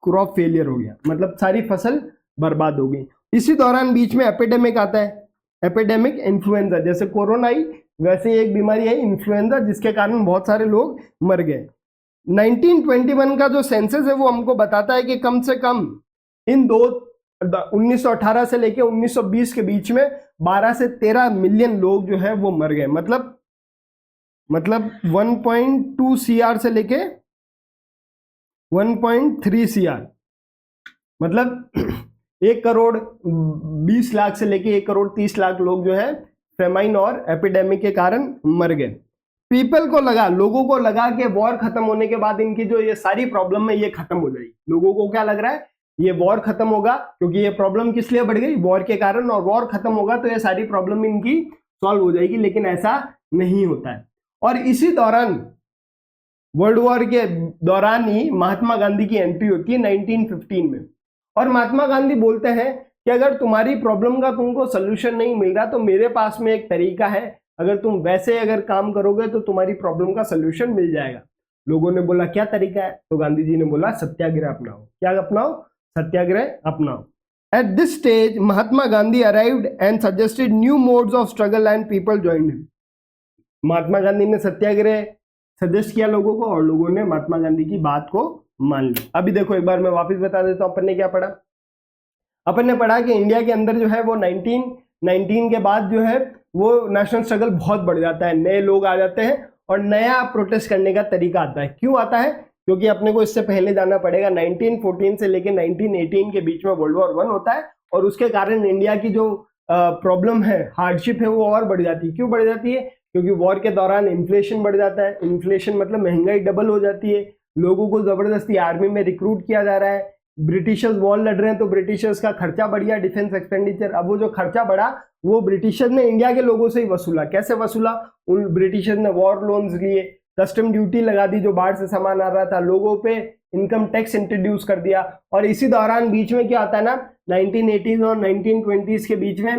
क्रॉप फेलियर हो गया, मतलब सारी फसल बर्बाद हो गई। इसी दौरान बीच में एपिडेमिक आता है, एपिडेमिक इन्फ्लुएंजा, जैसे कोरोना आई वैसे एक बीमारी आई इन्फ्लुएंजा, जिसके कारण बहुत सारे लोग मर गए। 1921 का जो सेंसस है वो हमको बताता है कि कम से कम इन 1918 से लेके 1920 के बीच में 12 से 13 मिलियन लोग जो है वो मर गए। मतलब 1.2 CR से लेके 1.3 CR, मतलब 1 करोड़ 20 लाख से लेके 1 करोड़ 30 लाख लोग जो है फेमाइन और एपिडेमिक के कारण मर गए। पीपल को लगा, लोगों को लगा कि वॉर खत्म होने के बाद इनकी जो ये सारी प्रॉब्लम है ये खत्म हो जाएगी। लोगों को क्या लग रहा है, ये वॉर खत्म होगा, क्योंकि ये प्रॉब्लम किस लिए बढ़ गई, वॉर के कारण, और वॉर खत्म होगा तो ये सारी प्रॉब्लम इनकी सॉल्व हो जाएगी, लेकिन ऐसा नहीं होता है। और इसी दौरान वर्ल्ड वॉर के दौरान ही महात्मा गांधी की एंट्री होती है 1915 में, और महात्मा गांधी बोलते हैं कि अगर तुम्हारी प्रॉब्लम का तुमको सोल्यूशन नहीं मिल रहा तो मेरे पास में एक तरीका है, अगर तुम वैसे अगर काम करोगे तो तुम्हारी प्रॉब्लम का सोल्यूशन मिल जाएगा। लोगों ने बोला क्या तरीका है, तो गांधी जी ने बोला सत्याग्रह अपनाओ। क्या अपनाओ? सत्याग्रह अपनाओ। At this stage, Mahatma Gandhi arrived and suggested new modes of struggle and people joined him. महात्मा गांधी ने सत्याग्रह सजेस्ट किया लोगों को और लोगों ने महात्मा गांधी की बात को मान लिया। अभी देखो एक बार मैं वापस बता देता हूं अपन ने क्या पढ़ा। अपन ने पढ़ा कि इंडिया के अंदर जो है वो 1919 के बाद जो है वो नेशनल स्ट्रगल बहुत बढ़ जाता है, नए लोग आ जाते हैं और नया प्रोटेस्ट करने का तरीका आता है। क्यों आता है? क्योंकि अपने को इससे पहले जाना पड़ेगा 1914 से लेकर 1918 के बीच में वर्ल्ड वॉर 1 होता है और उसके कारण इंडिया की जो प्रॉब्लम है, हार्डशिप है, वो और बढ़ जाती है। क्यों बढ़ जाती है? क्योंकि वॉर के दौरान इन्फ्लेशन बढ़ जाता है। इन्फ्लेशन मतलब महंगाई डबल हो जाती है, लोगों को जबरदस्ती आर्मी में रिक्रूट किया जा रहा है, ब्रिटिशर्स वॉर लड़ रहे हैं तो ब्रिटिशर्स का खर्चा बढ़ गया, डिफेंस एक्सपेंडिचर। अब वो जो खर्चा बढ़ा वो ब्रिटिशर्स ने इंडिया के लोगों से ही वसूला। कैसे वसूला? उन ब्रिटिशर्स ने वॉर लोन्स लिए, कस्टम ड्यूटी लगा दी जो बाहर से सामान आ रहा था, लोगों पे इनकम टैक्स इंट्रोड्यूस कर दिया। और इसी दौरान बीच में क्या आता है ना, 1980s और 1920s के बीच में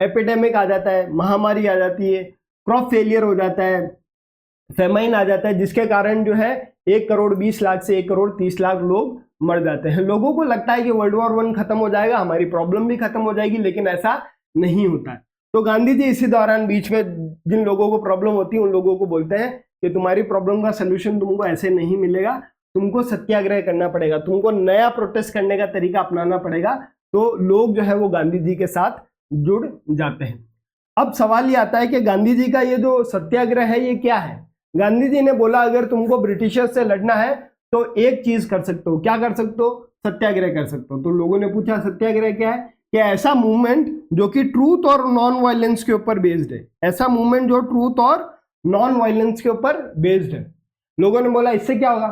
एपिडेमिक आ जाता है, महामारी आ जाती है, क्रॉप फेलियर हो जाता है, फेमाइन आ जाता है, जिसके कारण जो है 1,20,00,000 से 1,30,00,000 लोग मर जाते हैं। लोगों को लगता है कि वर्ल्ड वॉर 1 खत्म हो जाएगा, हमारी प्रॉब्लम भी खत्म हो जाएगी, लेकिन ऐसा नहीं होता है। तो गांधी जी इसी दौरान बीच में जिन लोगों को प्रॉब्लम होती है उन लोगों को बोलते हैं कि तुम्हारी प्रॉब्लम का सोल्यूशन तुमको ऐसे नहीं मिलेगा, तुमको सत्याग्रह करना पड़ेगा, तुमको नया प्रोटेस्ट करने का तरीका अपनाना पड़ेगा। तो लोग जो है वो गांधी जी के साथ जुड़ जाते हैं। अब सवाल ये आता है कि गांधी जी का ये जो सत्याग्रह है ये क्या है? गांधी जी ने बोला अगर तुमको ब्रिटिशर्स से लड़ना है तो एक चीज कर सकते हो। क्या कर सकते हो? सत्याग्रह कर सकते हो। तो लोगों ने पूछा सत्याग्रह क्या है? कि ऐसा मूवमेंट जो कि ट्रूथ और नॉन वायलेंस के ऊपर बेस्ड है, ऐसा मूवमेंट जो ट्रूथ और नॉन वायलेंस के ऊपर बेस्ड है। लोगों ने बोला इससे क्या होगा?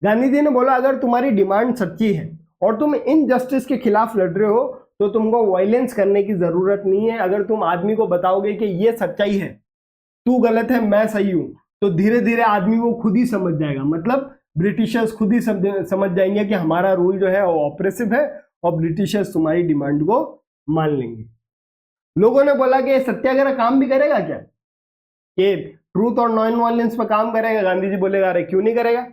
गांधी जी ने बोला अगर तुम्हारी डिमांड सच्ची है और तुम इनजस्टिस के खिलाफ लड़ रहे हो तो तुमको वायलेंस करने की जरूरत नहीं है। अगर तुम आदमी को बताओगे कि ये सच्चाई है, तू गलत है मैं सही हूं, तो धीरे धीरे आदमी वो खुद ही समझ जाएगा। मतलब ब्रिटिशर्स खुद ही समझ जाएंगे कि हमारा रूल जो है वो ऑपरेसिव है और ब्रिटिशर्स तुम्हारी डिमांड को मान लेंगे। लोगों ने बोला कि सत्याग्रह काम भी करेगा क्या, कि ट्रूथ और नॉन वायलेंस पर काम करेगा? गांधी जी बोलेगा अरे क्यों नहीं करेगा।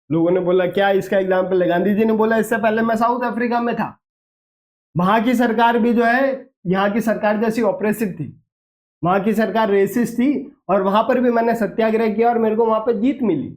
लोगों ने बोला क्या इसका एग्जाम्पल है? गांधी जी ने बोला इससे पहले मैं साउथ अफ्रीका में था, वहां की सरकार भी जो है यहाँ की सरकार जैसी ऑपरेसिव थी, वहां की सरकार रेसिस्ट थी और वहां पर भी मैंने सत्याग्रह किया और मेरे को वहां पर जीत मिली।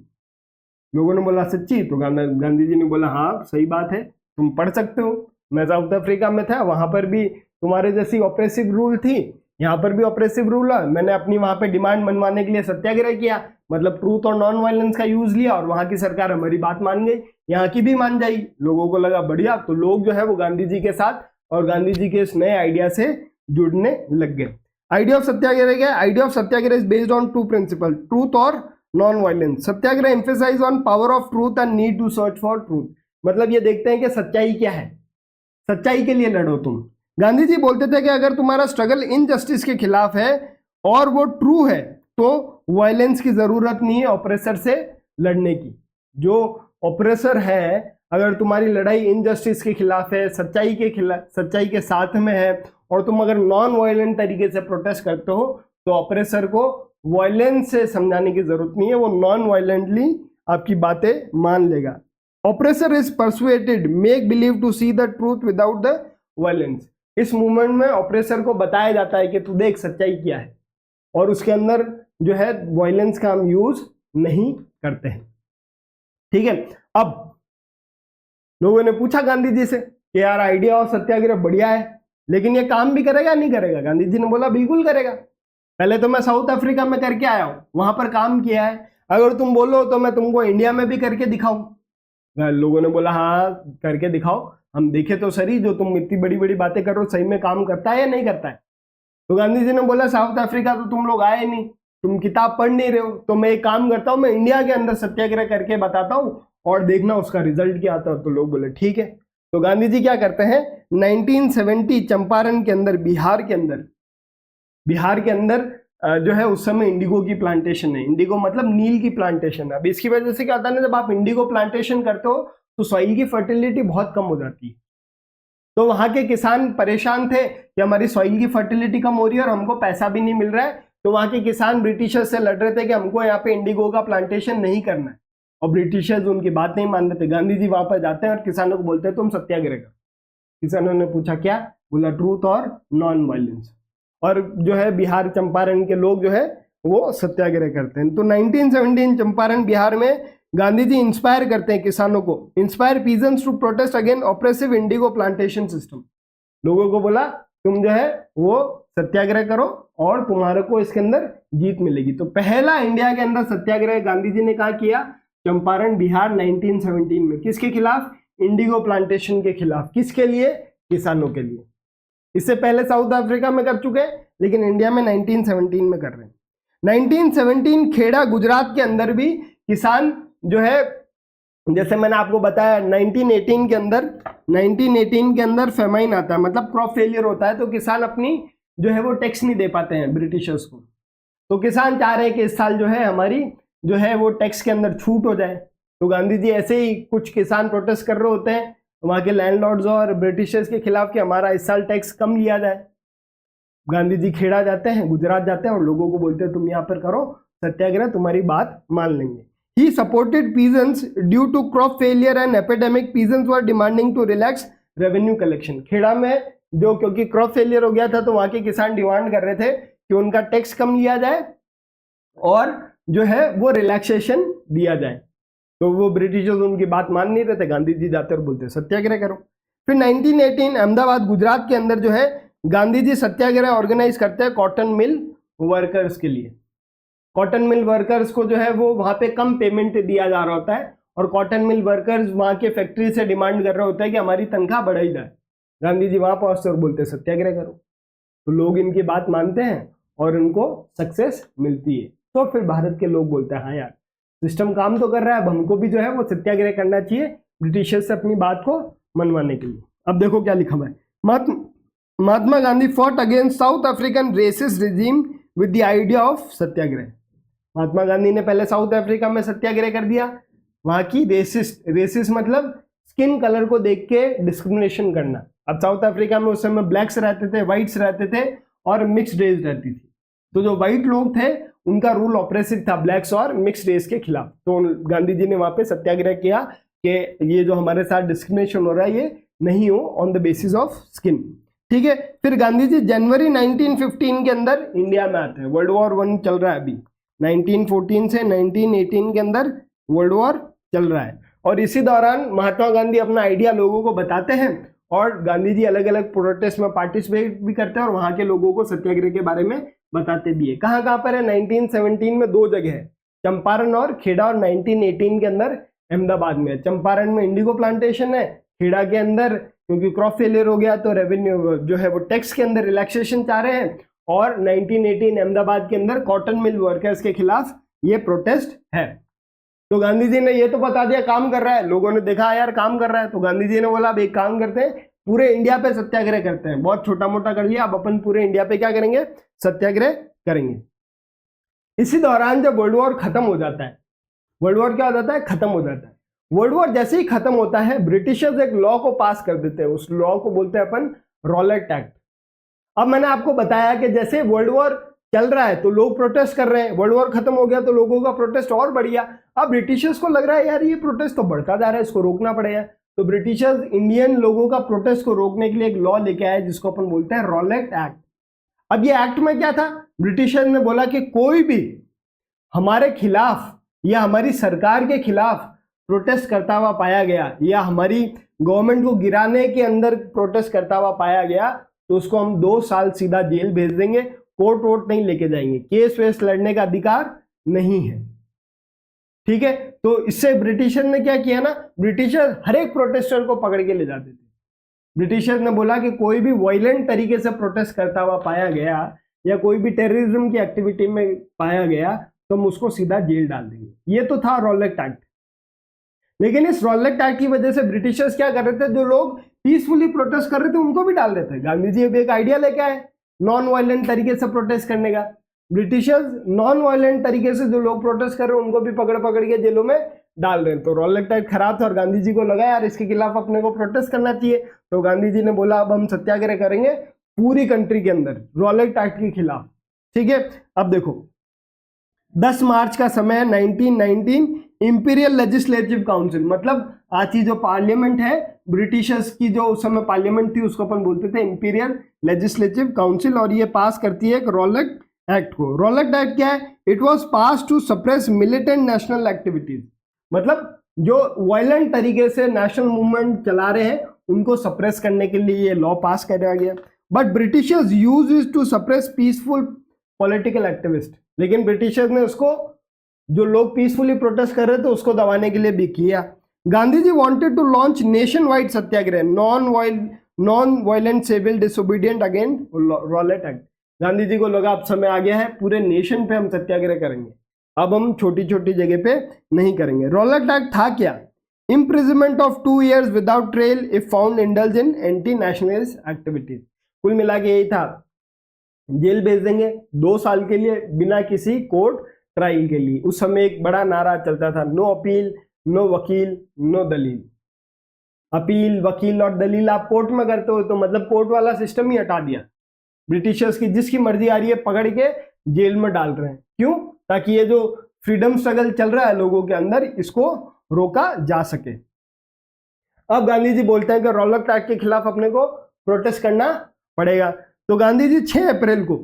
लोगों ने बोला सच्ची? तो गांधी जी ने बोला हाँ सही बात है, तुम पढ़ सकते हो, मैं साउथ अफ्रीका में था, वहां पर भी तुम्हारे जैसी ऑपरेसिव रूल थी, यहाँ पर भी ऑपरेसिव रूल है, मैंने अपनी वहां पे डिमांड मनवाने के लिए सत्याग्रह किया, मतलब ट्रूथ और नॉन वायलेंस का यूज लिया और वहां की सरकार हमारी बात मान गई, यहाँ की भी मान जाएगी। लोगों को लगा बढ़िया, तो लोग जो है वो गांधी जी के साथ और गांधी जी के इस नए आइडिया से जुड़ने लग गए। आइडिया ऑफ सत्याग्रह क्या है? Idea of Satyagraha is based on 2 principle, truth और non violence. Satyagraha emphasise on power of truth and need to search for truth. मतलब ये देखते हैं कि सच्चाई क्या है, सच्चाई के लिए लड़ो तुम। गांधी जी बोलते थे कि अगर तुम्हारा स्ट्रगल इनजस्टिस के खिलाफ है और वो ट्रू है तो वायलेंस की जरूरत नहीं है ऑपरेसर से लड़ने की। जो ऑपरेसर है, अगर तुम्हारी लड़ाई इनजस्टिस के खिलाफ है, सच्चाई के खिलाफ, सच्चाई के साथ में है और तुम अगर नॉन वायलेंट तरीके से प्रोटेस्ट करते हो तो ऑपरेसर को वायलेंस से समझाने की जरूरत नहीं है, वो नॉन वायलेंटली आपकी बातें मान लेगा। Oppressor is persuaded make believe to see the truth without the violence. इस मूवमेंट में ऑपरेसर को बताया जाता है कि तू देख सच्चाई क्या है और उसके अंदर जो है वायलेंस का हम यूज नहीं करते हैं। ठीक है, अब लोगों ने पूछा गांधी जी से कि यार आइडिया और सत्याग्रह बढ़िया है लेकिन ये काम भी करेगा नहीं करेगा? गांधी जी ने बोला बिल्कुल करेगा। पहले तो मैं साउथ अफ्रीका में करके आया हूं, वहां पर काम किया है, अगर तुम बोलो तो मैं तुमको इंडिया में भी करके दिखाऊं। लोगों ने बोला हाँ करके दिखाओ, हम देखे तो सही जो तुम इतनी बड़ी बड़ी बातें कर रहे हो सही में काम करता है या नहीं करता है। तो गांधी जी ने बोला साउथ अफ्रीका तो तुम लोग आए नहीं, तुम किताब पढ़ नहीं रहे हो, तो मैं एक काम करता हूं, मैं इंडिया के अंदर सत्याग्रह करके बताता हूं और देखना उसका रिजल्ट क्या आता है। तो लोग बोले ठीक है। तो गांधी जी क्या करते हैं, 1970 चंपारण के अंदर, बिहार के अंदर जो है उस समय इंडिगो की प्लांटेशन है। इंडिगो मतलब नील की प्लांटेशन है। अब इसकी वजह से क्या होता है ना, जब आप इंडिगो प्लांटेशन करते हो तो सॉइल की फर्टिलिटी बहुत कम हो जाती है। तो वहां के किसान परेशान थे कि हमारी सॉइल की फर्टिलिटी कम हो रही है और हमको पैसा भी नहीं मिल रहा है। तो वहां के किसान ब्रिटिशर्स से लड़ रहे थे कि हमको यहाँ पे इंडिगो का प्लांटेशन नहीं करना है और ब्रिटिशर्स उनकी बात नहीं मान रहे थे। गांधी जी वहां पर जाते हैं और किसानों को बोलते हैं तुम सत्याग्रह करो। किसानों ने पूछा क्या, बोला ट्रूथ और नॉन वायलेंस। और जो है बिहार चंपारण के लोग जो है वो सत्याग्रह करते हैं। तो 1917 चंपारण बिहार में गांधी जी इंस्पायर करते हैं किसानों को, inspire peasants to protest against oppressive indigo plantation system. लोगों को बोला तुम जो है वो सत्याग्रह करो और तुम्हारे को इसके अंदर जीत मिलेगी। तो पहला इंडिया के अंदर सत्याग्रह गांधी जी ने कहा किया, चंपारण बिहार 1917 में। किसके खिलाफ, इंडिगो प्लांटेशन के खिलाफ। किसके लिए, किसानों के लिए। इससे पहले साउथ अफ्रीका में कर चुके हैं, लेकिन इंडिया में 1917 में कर रहे हैं। 1917 खेड़ा गुजरात के अंदर भी किसान जो है, जैसे मैंने आपको बताया 1918 के अंदर फेमाइन आता है, मतलब क्रॉप फेलियर होता है, तो किसान अपनी जो है वो टैक्स नहीं दे पाते हैं ब्रिटिशर्स को। तो किसान चाह रहे हैं कि इस साल जो है हमारी जो है वो टैक्स के अंदर छूट हो जाए। तो गांधी जी ऐसे ही कुछ किसान प्रोटेस्ट कर रहे होते हैं वहां के लैंडलॉर्ड्स और ब्रिटिशर्स के खिलाफ कि हमारा इस साल टैक्स कम लिया जाए। गांधी जी खेड़ा जाते हैं, गुजरात जाते हैं और लोगों को बोलते हैं तुम यहाँ पर करो सत्याग्रह, तुम्हारी बात मान लेंगे। He supported peasants due to crop failure and epidemic. Peasants were demanding to relax revenue collection. Kheda में जो क्योंकि क्रॉप फेलियर हो गया था तो वहां के किसान डिमांड कर रहे थे कि उनका टैक्स कम लिया जाए और जो है वो रिलैक्सेशन दिया जाए। तो वो ब्रिटिशर्स उनकी बात मान नहीं रहे थे, गांधी जी जाते और बोलते सत्याग्रह करो। फिर 1918 अहमदाबाद गुजरात के अंदर जो है गांधी जी सत्याग्रह ऑर्गेनाइज करते हैं कॉटन मिल वर्कर्स के लिए। कॉटन मिल वर्कर्स को जो है वो वहां पे कम पेमेंट दिया जा रहा होता है और कॉटन मिल वर्कर्स वहां के फैक्ट्री से डिमांड कर रहे होते हैं कि हमारी तनख्वाह बढ़ाई जाए। गांधी जी वहां पहुंचते और बोलते सत्याग्रह करो। तो लोग इनकी बात मानते हैं और उनको सक्सेस मिलती है। तो फिर भारत के लोग बोलते हैं हाँ यार सिस्टम काम तो कर रहा है, अब हमको भी जो है वो सत्याग्रह करना चाहिए ब्रिटिशर्स से अपनी बात को मनवाने के लिए। अब देखो क्या लिखा हुआ है, Mahatma Gandhi fought against South African racist regime with the idea of Satyagraha. Mahatma Gandhi ने पहले साउथ अफ्रीका में सत्याग्रह कर दिया, वहां की रेसिस्ट मतलब स्किन कलर को देख के डिस्क्रिमिनेशन करना। अब साउथ अफ्रीका में उस समय ब्लैक्स रहते थे, व्हाइट्स रहते थे और मिक्स्ड रेस रहती थी। तो जो व्हाइट लोग थे उनका रूल ऑपरेसिव था ब्लैक्स और मिक्स्ड रेस के खिलाफ। तो गांधी जी ने वहां पे सत्याग्रह किया कि ये जो हमारे साथ डिस्क्रिमिनेशन हो रहा है ये नहीं हो on the basis of skin. ठीक है, फिर गांधी जी जनवरी 1915 के अंदर इंडिया में आते हैं। वर्ल्ड वॉर 1 चल रहा है अभी, 1914 से 1918 के अंदर वर्ल्ड वॉर चल रहा है और इसी दौरान महात्मा गांधी अपना आइडिया लोगों को बताते हैं और गांधी जी अलग अलग प्रोटेस्ट में पार्टिसिपेट भी करते हैं और वहां के लोगों को सत्याग्रह के बारे में बताते भी है। कहाँ कहाँ पर है, 1917 में 2 जगह है, चंपारण और खेड़ा, और 1918 के अंदर अहमदाबाद में। चंपारण में इंडिगो प्लांटेशन है, खेड़ा के अंदर क्योंकि क्रॉप फेलियर हो गया तो रेवेन्यू जो है वो टैक्स के अंदर रिलैक्सेशन चाह रहे हैं, और 1918 अहमदाबाद के अंदर कॉटन मिल वर्कर्स के खिलाफ ये प्रोटेस्ट है। तो गांधी जी ने ये तो बता दिया काम कर रहा है, लोगों ने देखा यार काम कर रहा है, तो गांधी जी ने बोला अब एक काम करते हैं पूरे इंडिया पे सत्याग्रह करते हैं। बहुत छोटा मोटा कर लिया, अब अपन पूरे इंडिया पे क्या करेंगे, सत्याग्रह करेंगे। इसी दौरान जब वर्ल्ड वॉर खत्म हो जाता है, वर्ल्ड वॉर क्या हो जाता है, खत्म हो जाता है। वर्ल्ड वॉर जैसे ही खत्म होता है ब्रिटिशर्स एक लॉ को पास कर देते हैं, उस लॉ को बोलते हैं अपन रॉलेट एक्ट। अब मैंने आपको बताया कि जैसे वर्ल्ड वॉर चल रहा है तो लोग प्रोटेस्ट कर रहे हैं, वर्ल्ड वॉर खत्म हो गया तो लोगों का प्रोटेस्ट और बढ़ गया। अब ब्रिटिशर्स को लग रहा है यार ये प्रोटेस्ट तो बढ़ता जा रहा है, इसको रोकना पड़ेगा। तो ब्रिटिशर्स इंडियन लोगों का प्रोटेस्ट को रोकने के लिए एक लॉ लेके आए जिसको अपन बोलते हैं रॉलेट एक्ट। अब ये एक्ट में क्या था, ब्रिटिशर्स ने बोला कि कोई भी हमारे खिलाफ या हमारी सरकार के खिलाफ प्रोटेस्ट करता हुआ पाया गया या हमारी गवर्नमेंट को गिराने के अंदर प्रोटेस्ट करता हुआ पाया गया तो उसको हम 2 साल सीधा जेल भेज देंगे, कोर्ट वोट नहीं लेके जाएंगे, केस वेस लड़ने का अधिकार नहीं है। ठीक है, तो इससे ब्रिटिशर ने क्या किया ना, ब्रिटिशर हर एक प्रोटेस्टर को पकड़ के ले जाते थे। ब्रिटिशर्स ने बोला कि कोई भी वायलेंट तरीके से प्रोटेस्ट करता हुआ पाया गया या कोई भी टेररिज्म की एक्टिविटी में पाया गया तो हम उसको सीधा जेल डाल देंगे। ये तो था रॉलेट एक्ट। लेकिन इस रॉलेट एक्ट की वजह से ब्रिटिशर्स क्या कर रहे थे, जो लोग पीसफुली प्रोटेस्ट कर रहे थे उनको भी डाल रहे थे। गांधी जी अभी एक आइडिया लेके आए नॉन वायलेंट तरीके से प्रोटेस्ट करने का। ब्रिटिशर्स नॉन वायलेंट तरीके से जो लोग प्रोटेस्ट कर रहे हैं उनको भी पकड़ पकड़ के जेलों में डाल रहे हैं। तो रॉलेट एक्ट खराब था और गांधी जी को लगा यार इसके खिलाफ अपने को प्रोटेस्ट करना चाहिए। तो गांधी जी ने बोला अब हम सत्याग्रह करेंगे पूरी कंट्री के अंदर रॉलेट एक्ट के खिलाफ। ठीक है, अब देखो 10 मार्च का समय 1919 इंपीरियल लेजिस्लेटिव काउंसिल, मतलब आज की जो पार्लियामेंट है, ब्रिटिशर्स की जो उस समय पार्लियामेंट थी उसको अपन बोलते थे इंपीरियल लेजिस्लेटिव काउंसिल, और ये पास करती है एक रॉलेट एक्ट को। रॉलेट एक्ट क्या है? It was passed to suppress militant national activities, मतलब जो वायलेंट तरीके से नेशनल मूवमेंट चला रहे हैं उनको सप्रेस करने के लिए ये लॉ पास कराया गया। But Britishers use it to suppress peaceful political activist, लेकिन ब्रिटिशर्स ने उसको, जो लोग पीसफुली प्रोटेस्ट कर रहे थे, उसको दबाने के लिए भी किया। Gandhi ji wanted to launch nation wide Satyagraha, non violent civil disobedient against Rowlatt Act. Gandhi ji को लगा अब समय आ गया है, पूरे नेशन पे हम सत्याग्रह करेंगे, अब हम छोटी छोटी जगह पे नहीं करेंगे। रॉलेट एक्ट था क्या? Imprisonment of 2 years without trail if found indulge in anti nationalist activities. कुल मिला के यही था, जेल भेज देंगे 2 साल के लिए बिना किसी कोर्ट ट्रायल के लिए। उस समय एक बड़ा नारा चलता था, नो अपील, नो वकील, नो दलील। अपील, वकील और दलील आप कोर्ट में करते हो तो मतलब कोर्ट वाला सिस्टम ही हटा दिया। ब्रिटिशर्स की जिसकी मर्जी आ रही है पकड़ के जेल में डाल रहे हैं। क्यों? ताकि ये जो फ्रीडम स्ट्रगल चल रहा है लोगों के अंदर, इसको रोका जा सके। अब गांधी जी बोलते हैं कि रॉलेट एक्ट के खिलाफ अपने को प्रोटेस्ट करना पड़ेगा। तो गांधी जी 6 अप्रैल को,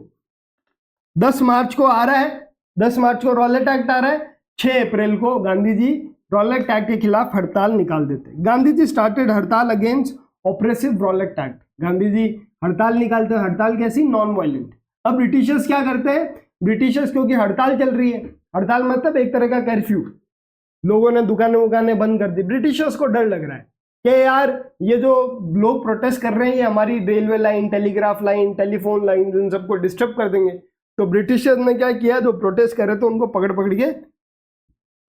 10 मार्च को आ रहा है, 10 मार्च को रॉलेट एक्ट आ रहा है, 6 अप्रैल को गांधी जी रॉलेट एक्ट के खिलाफ हड़ताल निकाल देते। Gandhi ji started hartal against oppressive Rowlatt Act. Gandhi ji hartal निकालते हैं। हड़ताल कैसी? Non violent. अब ब्रिटिशर्स क्या करते हैं? ब्रिटिशर्स, क्योंकि हड़ताल चल रही है, हड़ताल मतलब एक तरह का कर्फ्यू, लोगों ने दुकानें वुकानें बंद कर दी। ब्रिटिशर्स को डर लग रहा है कि यार ये जो लोग प्रोटेस्ट कर रहे हैं ये हमारी railway line, telegraph line, telephone line, इन सबको डिस्टर्ब कर देंगे। तो ब्रिटिशर्स ने क्या किया, जो प्रोटेस्ट कर रहे थे उनको पकड़ पकड़ के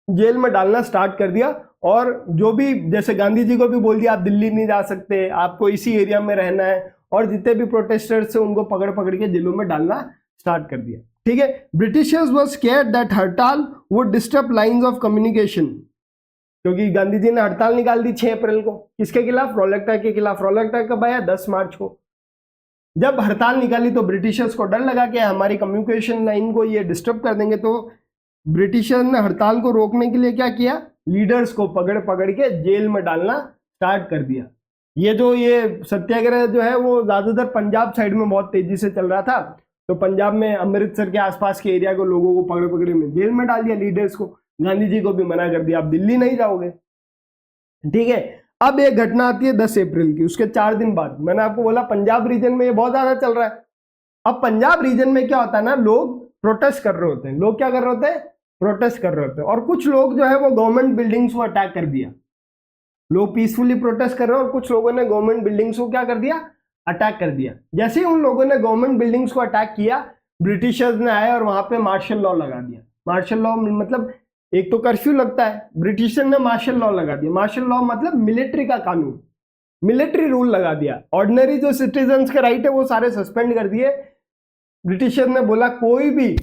जेल में डालना स्टार्ट कर दिया। और जो भी, जैसे गांधी जी को भी बोल दिया आप दिल्ली नहीं जा सकते, आपको इसी एरिया में रहना है, और जितने भी प्रोटेस्टर्स थे उनको पकड़ पकड़ के जेलों में डालना स्टार्ट कर दिया। ठीक है। ब्रिटिशर्स वर स्केयर्ड दैट हड़ताल would disturb lines of communication, क्योंकि गांधी जी ने हड़ताल निकाल दी 6 अप्रैल को। किसके खिलाफ? रॉलेट एक्ट के खिलाफ। रॉलेट एक्ट कब आया? 10 मार्च को। जब हड़ताल निकाली तो ब्रिटिशर्स को डर लगा कि हमारी कम्युनिकेशन लाइन को ये डिस्टर्ब कर देंगे, तो ब्रिटिशर्स ने हड़ताल को रोकने के लिए क्या किया? लीडर्स को पकड़ पकड़ के जेल में डालना स्टार्ट कर दिया। ये सत्याग्रह जो है वो ज्यादातर पंजाब साइड में बहुत तेजी से चल रहा था। तो पंजाब में अमृतसर के आसपास के एरिया को लोगों को पकड़ पकड़ में जेल में डाल दिया, लीडर्स को। गांधी जी को भी मना कर दिया, आप दिल्ली नहीं जाओगे। ठीक है। अब एक घटना आती है 10 अप्रैल की, उसके 4 दिन बाद। मैंने आपको बोला पंजाब रीजन में ये बहुत ज्यादा चल रहा है। अब पंजाब रीजन में क्या होता है ना, लोग प्रोटेस्ट कर रहे होते हैं। लोग क्या कर रहे होते हैं? प्रोटेस्ट कर रहे होते हैं। और कुछ लोग जो है वो गवर्नमेंट बिल्डिंग्स को अटैक कर दिया। लोग पीसफुली प्रोटेस्ट कर रहे हैं और कुछ लोगों ने गवर्नमेंट बिल्डिंग्स को क्या कर दिया? अटैक कर दिया। जैसे ही उन लोगों ने गवर्नमेंट बिल्डिंग्स को अटैक किया, ब्रिटिशर्स ने आए और वहां पे मार्शल लॉ लगा दिया। मार्शल लॉ मतलब एक तो कर्फ्यू लगता है, ब्रिटिशर ने मार्शल लॉ लगा दिया। मार्शल लॉ मतलब मिलिट्री का कानून, मिलिट्री रूल लगा दिया। ऑर्डिनरी जो सिटीजन्स के राइट है वो सारे सस्पेंड कर दिए। ब्रिटिशर ने बोला कोई भी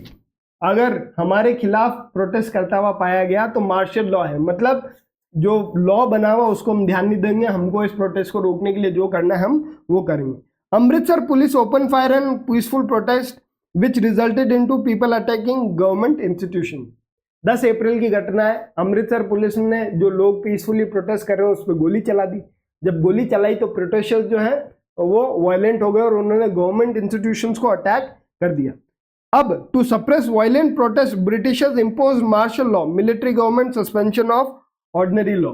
अगर हमारे खिलाफ प्रोटेस्ट करता हुआ पाया गया तो मार्शल लॉ है, मतलब जो लॉ बना हुआ उसको हम ध्यान नहीं देंगे, हमको इस प्रोटेस्ट को रोकने के लिए जो करना है हम वो करेंगे। Amritsar police open fire and peaceful protest which resulted into people attacking government institution. 10 अप्रैल की घटना है। अमृतसर पुलिस ने जो लोग पीसफुली प्रोटेस्ट कर रहे हैं उस पर गोली चला दी। जब गोली चलाई तो प्रोटेस्टर्स जो है वो वायलेंट हो गए और उन्होंने गवर्नमेंट इंस्टीट्यूशंस को अटैक कर दिया। अब to suppress violent protest Britishers impose martial law, military government, suspension of ordinary law.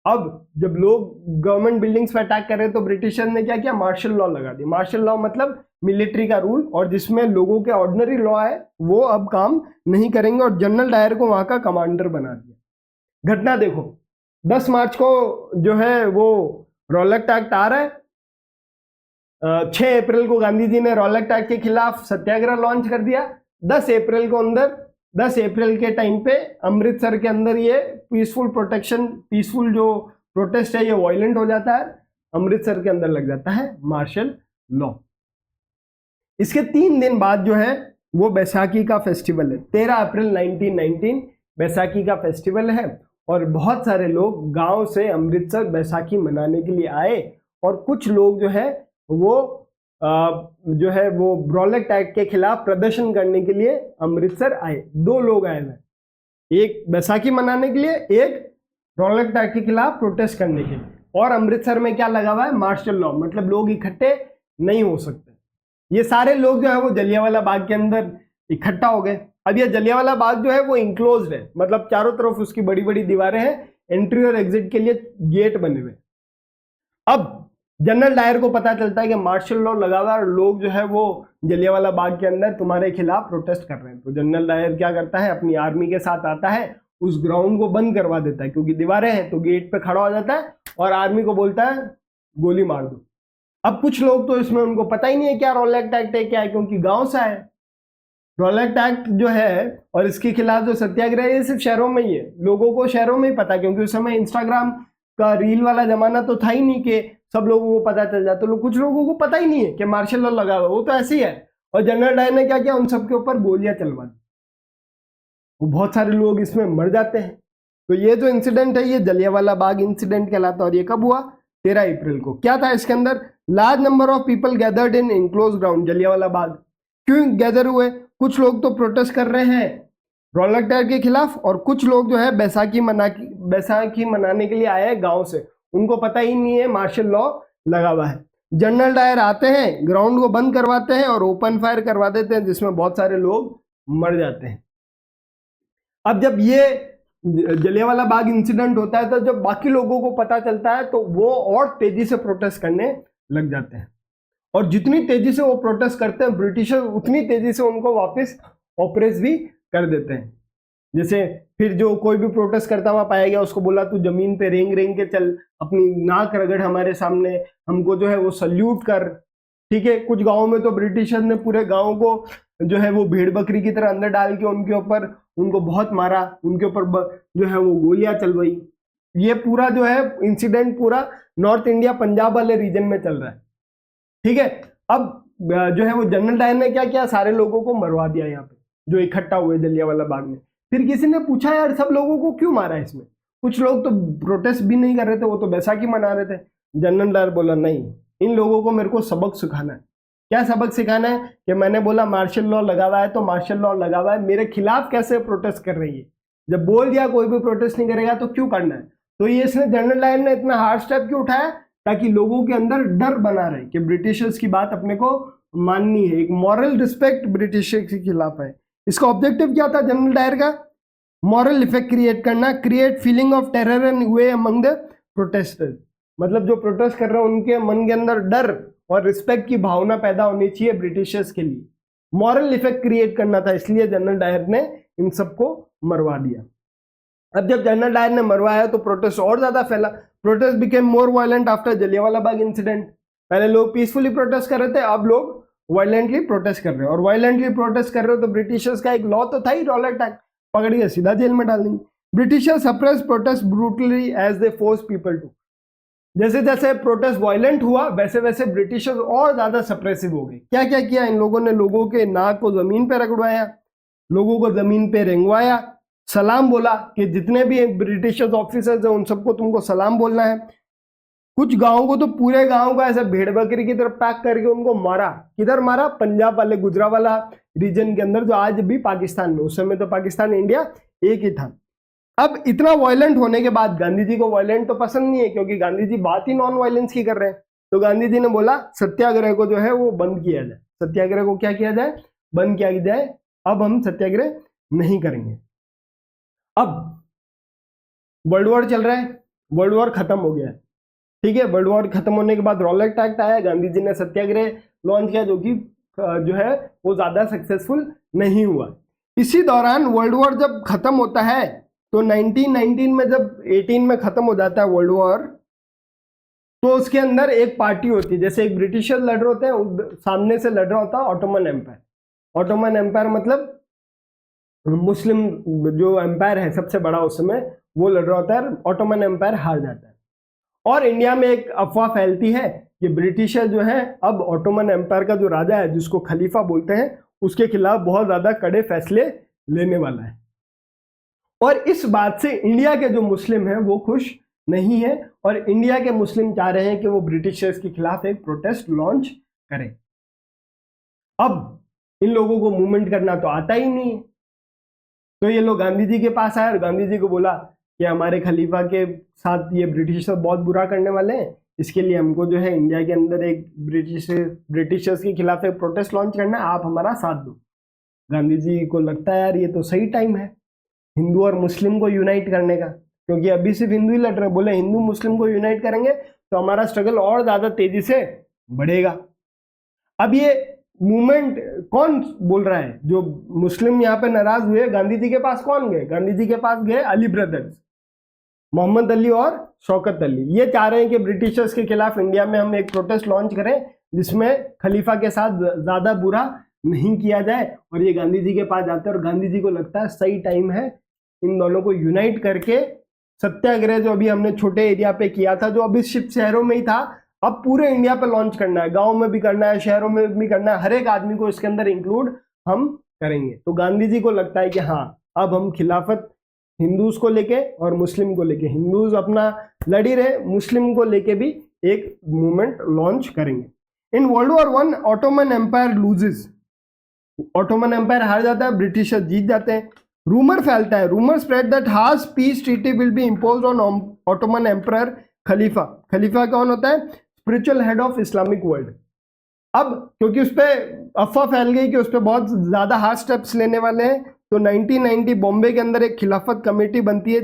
अब जब लोग गवर्नमेंट बिल्डिंग्स पर अटैक कर रहे हैं तो ब्रिटिशर ने क्या किया? मार्शल लॉ लगा दिया। मार्शल लॉ मतलब मिलिट्री का रूल, और जिसमें लोगों के ऑर्डिनरी लॉ है वो अब काम नहीं करेंगे, और जनरल डायर को वहां का कमांडर बना दिया। घटना देखो, 10 मार्च को जो है वो रॉलेट एक्ट आ रहा है। 6 अप्रैल को गांधी जी ने रॉलेट एक्ट के खिलाफ सत्याग्रह लॉन्च कर दिया। 10 अप्रैल को 10 अप्रैल के टाइम पे अमृतसर के अंदर ये पीसफुल जो प्रोटेस्ट है ये वायलेंट हो जाता है। अमृतसर के अंदर लग जाता है मार्शल लॉ। इसके 3 दिन बाद जो है वो बैसाखी का फेस्टिवल है। 13 अप्रैल 1919 बैसाखी का फेस्टिवल है, और बहुत सारे लोग गांव से अमृतसर बैसाखी मनाने के लिए आए, और कुछ लोग जो है वो रॉलेट एक्ट के खिलाफ प्रदर्शन करने के लिए अमृतसर आए। 2 लोग आए हैं, एक बैसाखी मनाने के लिए, एक रॉलेट एक्ट के खिलाफ प्रोटेस्ट करने के लिए। और अमृतसर में क्या लगा हुआ है, मार्शल लॉ, मतलब लोग इकट्ठे नहीं हो सकते। ये सारे लोग जो है वो जलियांवाला बाग के अंदर इकट्ठा हो गए। अब ये जलियांवाला बाग जो है वो इंक्लोज्ड है, मतलब चारों तरफ उसकी बड़ी बड़ी दीवारें हैं, एंट्री और एग्जिट के लिए गेट बने हुए। अब जनरल डायर को पता चलता है कि मार्शल लॉ लगा हुआ है और लोग जो है वो जलियांवाला बाग के अंदर तुम्हारे खिलाफ प्रोटेस्ट कर रहे हैं। तो जनरल डायर क्या करता है, अपनी आर्मी के साथ आता है, उस ग्राउंड को बंद करवा देता है, क्योंकि दीवारें हैं तो गेट पे खड़ा हो जाता है और आर्मी को बोलता है गोली मार दो। अब कुछ लोग तो इसमें उनको पता ही नहीं है क्या रॉलेट एक्ट है क्या है, क्योंकि गांव से आए। रॉलेट एक्ट जो है और इसके खिलाफ जो सत्याग्रह है सिर्फ शहरों में ही है, लोगों को शहरों में ही पता, क्योंकि उस समय इंस्टाग्राम का रील वाला जमाना तो था ही नहीं कि सब लोगों को पता चल जाए। तो कुछ लोगों को पता ही नहीं है कि मार्शल लॉ लगा हुआ, वो तो ऐसे ही है। और जनरल डायर ने क्या किया, उन सबके ऊपर गोलियां चलवा दी, वो बहुत सारे लोग इसमें मर जाते हैं। तो ये जो इंसिडेंट है ये जलियांवाला बाग इंसिडेंट कहलाता है। और ये कब हुआ, 13 अप्रैल को। क्या था इसके अंदर, large number of people gathered in enclosed ground Jallianwala Bagh. क्यों गैदर हुए, कुछ लोग तो प्रोटेस्ट कर रहे हैं रॉलेट एक्ट के खिलाफ, और कुछ लोग जो है बैसाखी मनाने के लिए आए हैं गांव से, उनको पता ही नहीं है मार्शल लॉ लगा हुआ है। जनरल डायर आते हैं, ग्राउंड को बंद करवाते हैं और ओपन फायर करवा देते हैं, जिसमें बहुत सारे लोग मर जाते हैं। अब जब ये जलियांवाला बाग इंसिडेंट होता है तो जब बाकी लोगों को पता चलता है तो वो और तेजी से प्रोटेस्ट करने लग जाते हैं, और जितनी तेजी से वो प्रोटेस्ट करते हैं ब्रिटिशर उतनी तेजी से उनको वापस ऑपरेस भी कर देते हैं। जैसे फिर जो कोई भी प्रोटेस्ट करता हुआ पाया गया उसको बोला तू जमीन पे रेंग रेंग के चल, अपनी नाक रगड़ हमारे सामने, हमको जो है वो सल्यूट कर। ठीक है, कुछ गांवों में तो ब्रिटिशर ने पूरे गांव को जो है वो भेड़ बकरी की तरह अंदर डाल के उनके ऊपर उनको बहुत मारा, उनके ऊपर जो है वो गोलियां चलवाई। ये पूरा जो है इंसिडेंट पूरा नॉर्थ इंडिया पंजाब वाले रीजन में चल रहा है। ठीक है, अब जो है वो जनरल डायर ने क्या किया, सारे लोगों को मरवा दिया यहाँ पे जो इकट्ठा हुए जलियांवाला बाग में। फिर किसी ने पूछा यार सब लोगों को क्यों मारा इसमें, कुछ लोग तो प्रोटेस्ट भी नहीं कर रहे थे, वो तो बैसाखी मना रहे थे। जनरल डायर बोला नहीं, इन लोगों को मेरे को सबक सिखाना है। क्या सबक सिखाना है कि मैंने बोला मार्शल लॉ लगा हुआ है तो मार्शल लॉ लगा हुआ है, मेरे खिलाफ कैसे प्रोटेस्ट कर रही है। जब बोल दिया कोई भी प्रोटेस्ट नहीं करेगा तो क्यों करना है। तो ये इसने जनरल डायर ने इतना हार्ड स्टेप क्यों उठाया, ताकि लोगों के अंदर डर बना रहे कि ब्रिटिशर्स की बात अपने को माननी है, एक मॉरल रिस्पेक्ट ब्रिटिशर्स के खिलाफ है। इसका ऑब्जेक्टिव क्या था जनरल डायर का, मॉरल इफेक्ट क्रिएट करना, create feeling of terror and way among the protesters. मतलब जो प्रोटेस्ट कर रहे हैं उनके मन के अंदर डर और रिस्पेक्ट की भावना पैदा होनी चाहिए ब्रिटिशर्स के लिए, मॉरल इफेक्ट क्रिएट करना था, इसलिए जनरल डायर ने इन सबको मरवा दिया। अब जब जनरल डायर ने मरवाया तो प्रोटेस्ट और ज्यादा फैला, protest became more violent after Jallianwala Bagh incident. पहले लोग पीसफुली प्रोटेस्ट कर रहे थे, अब लोग वायलेंटली प्रोटेस्ट कर रहे हैं, और वायलेंटली प्रोटेस्ट कर रहे हो तो ब्रिटिशर्स का एक लॉ तो था ही रॉलेट एक्ट, पकड़ के सीधा जेल में डाल देंगे। Britishers suppress protest brutally as they force people to. जैसे जैसे प्रोटेस्ट वायलेंट हुआ वैसे वैसे ब्रिटिशर्स और ज्यादा सप्रेसिव हो गए। क्या क्या किया इन लोगों ने, लोगों के नाक को जमीन पे रगड़वाया, लोगों को जमीन पे रेंगवाया, सलाम बोला कि जितने भी ब्रिटिशर्स ऑफिसर्स हैं उन सबको तुमको सलाम बोलना है। कुछ गांवों को तो पूरे गांव को ऐसे भेड़ बकरी की तरफ पैक करके उनको मारा। किधर मारा, पंजाब वाले गुजरावाला रीजन के अंदर, जो आज भी पाकिस्तान में, उस समय तो पाकिस्तान इंडिया एक ही था। अब इतना वायलेंट होने के बाद गांधी जी को वायलेंट तो पसंद नहीं है, क्योंकि गांधी जी बात ही नॉन वायलेंस की कर रहे हैं। तो गांधी जी ने बोला सत्याग्रह को जो है वो बंद किया जाए, सत्याग्रह को क्या किया जाए, बंद किया जाए, अब हम सत्याग्रह नहीं करेंगे। अब वर्ल्ड वॉर चल रहा है, वर्ल्ड वॉर खत्म हो गया है। ठीक है, वर्ल्ड वॉर खत्म होने के बाद रॉलेट एक्ट आया, गांधी जी ने सत्याग्रह लॉन्च किया, जो कि जो है वो ज्यादा सक्सेसफुल नहीं हुआ। इसी दौरान वर्ल्ड वॉर जब खत्म होता है तो 1919 में, जब 18 में खत्म हो जाता है वर्ल्ड वॉर, तो उसके अंदर एक पार्टी होती है, जैसे एक ब्रिटिशर लड़ रहे होते हैं, सामने से लड़ रहा होता है ऑटोमन एम्पायर। ऑटोमन एम्पायर मतलब मुस्लिम जो एम्पायर है सबसे बड़ा उस समय, वो लड़ रहा होता है, ऑटोमन एम्पायर हार जाता है। और इंडिया में एक अफवाह फैलती है कि ब्रिटिशर जो है अब ऑटोमन एम्पायर का जो राजा है, जिसको खलीफा बोलते हैं, उसके खिलाफ बहुत ज्यादा कड़े फैसले लेने वाला है। और इस बात से इंडिया के जो मुस्लिम हैं वो खुश नहीं है, और इंडिया के मुस्लिम चाह रहे हैं कि वो ब्रिटिशर्स के खिलाफ एक प्रोटेस्ट लॉन्च करें। अब इन लोगों को मूवमेंट करना तो आता ही नहीं है, तो ये लोग गांधी जी के पास आए और गांधी जी को बोला कि हमारे खलीफा के साथ ये ब्रिटिशर्स बहुत बुरा करने वाले हैं, इसके लिए हमको जो है इंडिया के अंदर एक ब्रिटिशर्स के खिलाफ एक प्रोटेस्ट लॉन्च करना है, आप हमारा साथ दो। गांधी जी को लगता है यार ये तो सही टाइम है हिंदू और मुस्लिम को यूनाइट करने का, क्योंकि अभी सिर्फ हिंदू ही लड़ रहे हैं। बोले हिंदू मुस्लिम को यूनाइट करेंगे तो हमारा स्ट्रगल और ज्यादा तेजी से बढ़ेगा। अब ये मूवमेंट कौन बोल रहा है? जो मुस्लिम यहाँ पे नाराज हुए, गांधी जी के पास कौन गए? गांधी जी के पास गए अली ब्रदर्स, मोहम्मद अली और शौकत अली। ये चाह रहे हैं कि ब्रिटिशर्स के खिलाफ इंडिया में हम एक प्रोटेस्ट लॉन्च करें जिसमें खलीफा के साथ ज्यादा बुरा नहीं किया जाए। और ये गांधी जी के पास जाते हैं और गांधी जी को लगता है सही टाइम है इन दोनों को यूनाइट करके सत्याग्रह जो अभी हमने छोटे एरिया पे किया था, जो अभी सिर्फ शहरों में ही था, अब पूरे इंडिया पे लॉन्च करना है, गांव में भी करना है, शहरों में भी करना है, हर एक आदमी को इसके अंदर इंक्लूड हम करेंगे। तो गांधी जी को लगता है कि हाँ अब हम खिलाफत हिंदूज को लेके और मुस्लिम को लेके, हिंदूज अपना लड़ी रहे, मुस्लिम को लेके भी एक मूवमेंट लॉन्च करेंगे। In World War One Ottoman Empire loses, Ottoman Empire हार जाता है, ब्रिटिशर्स जीत जाते हैं। रूमर फैलता है, rumour spread that harsh peace treaty will be imposed on Ottoman Empire खलीफा। खलीफा कौन होता है? Spiritual head of Islamic world. अब क्योंकि उस पर अफवाह फैल गई कि उस पर बहुत ज्यादा हार्ड स्टेप्स लेने वाले हैं, तो 1990 बॉम्बे के अंदर एक खिलाफत कमेटी बनती है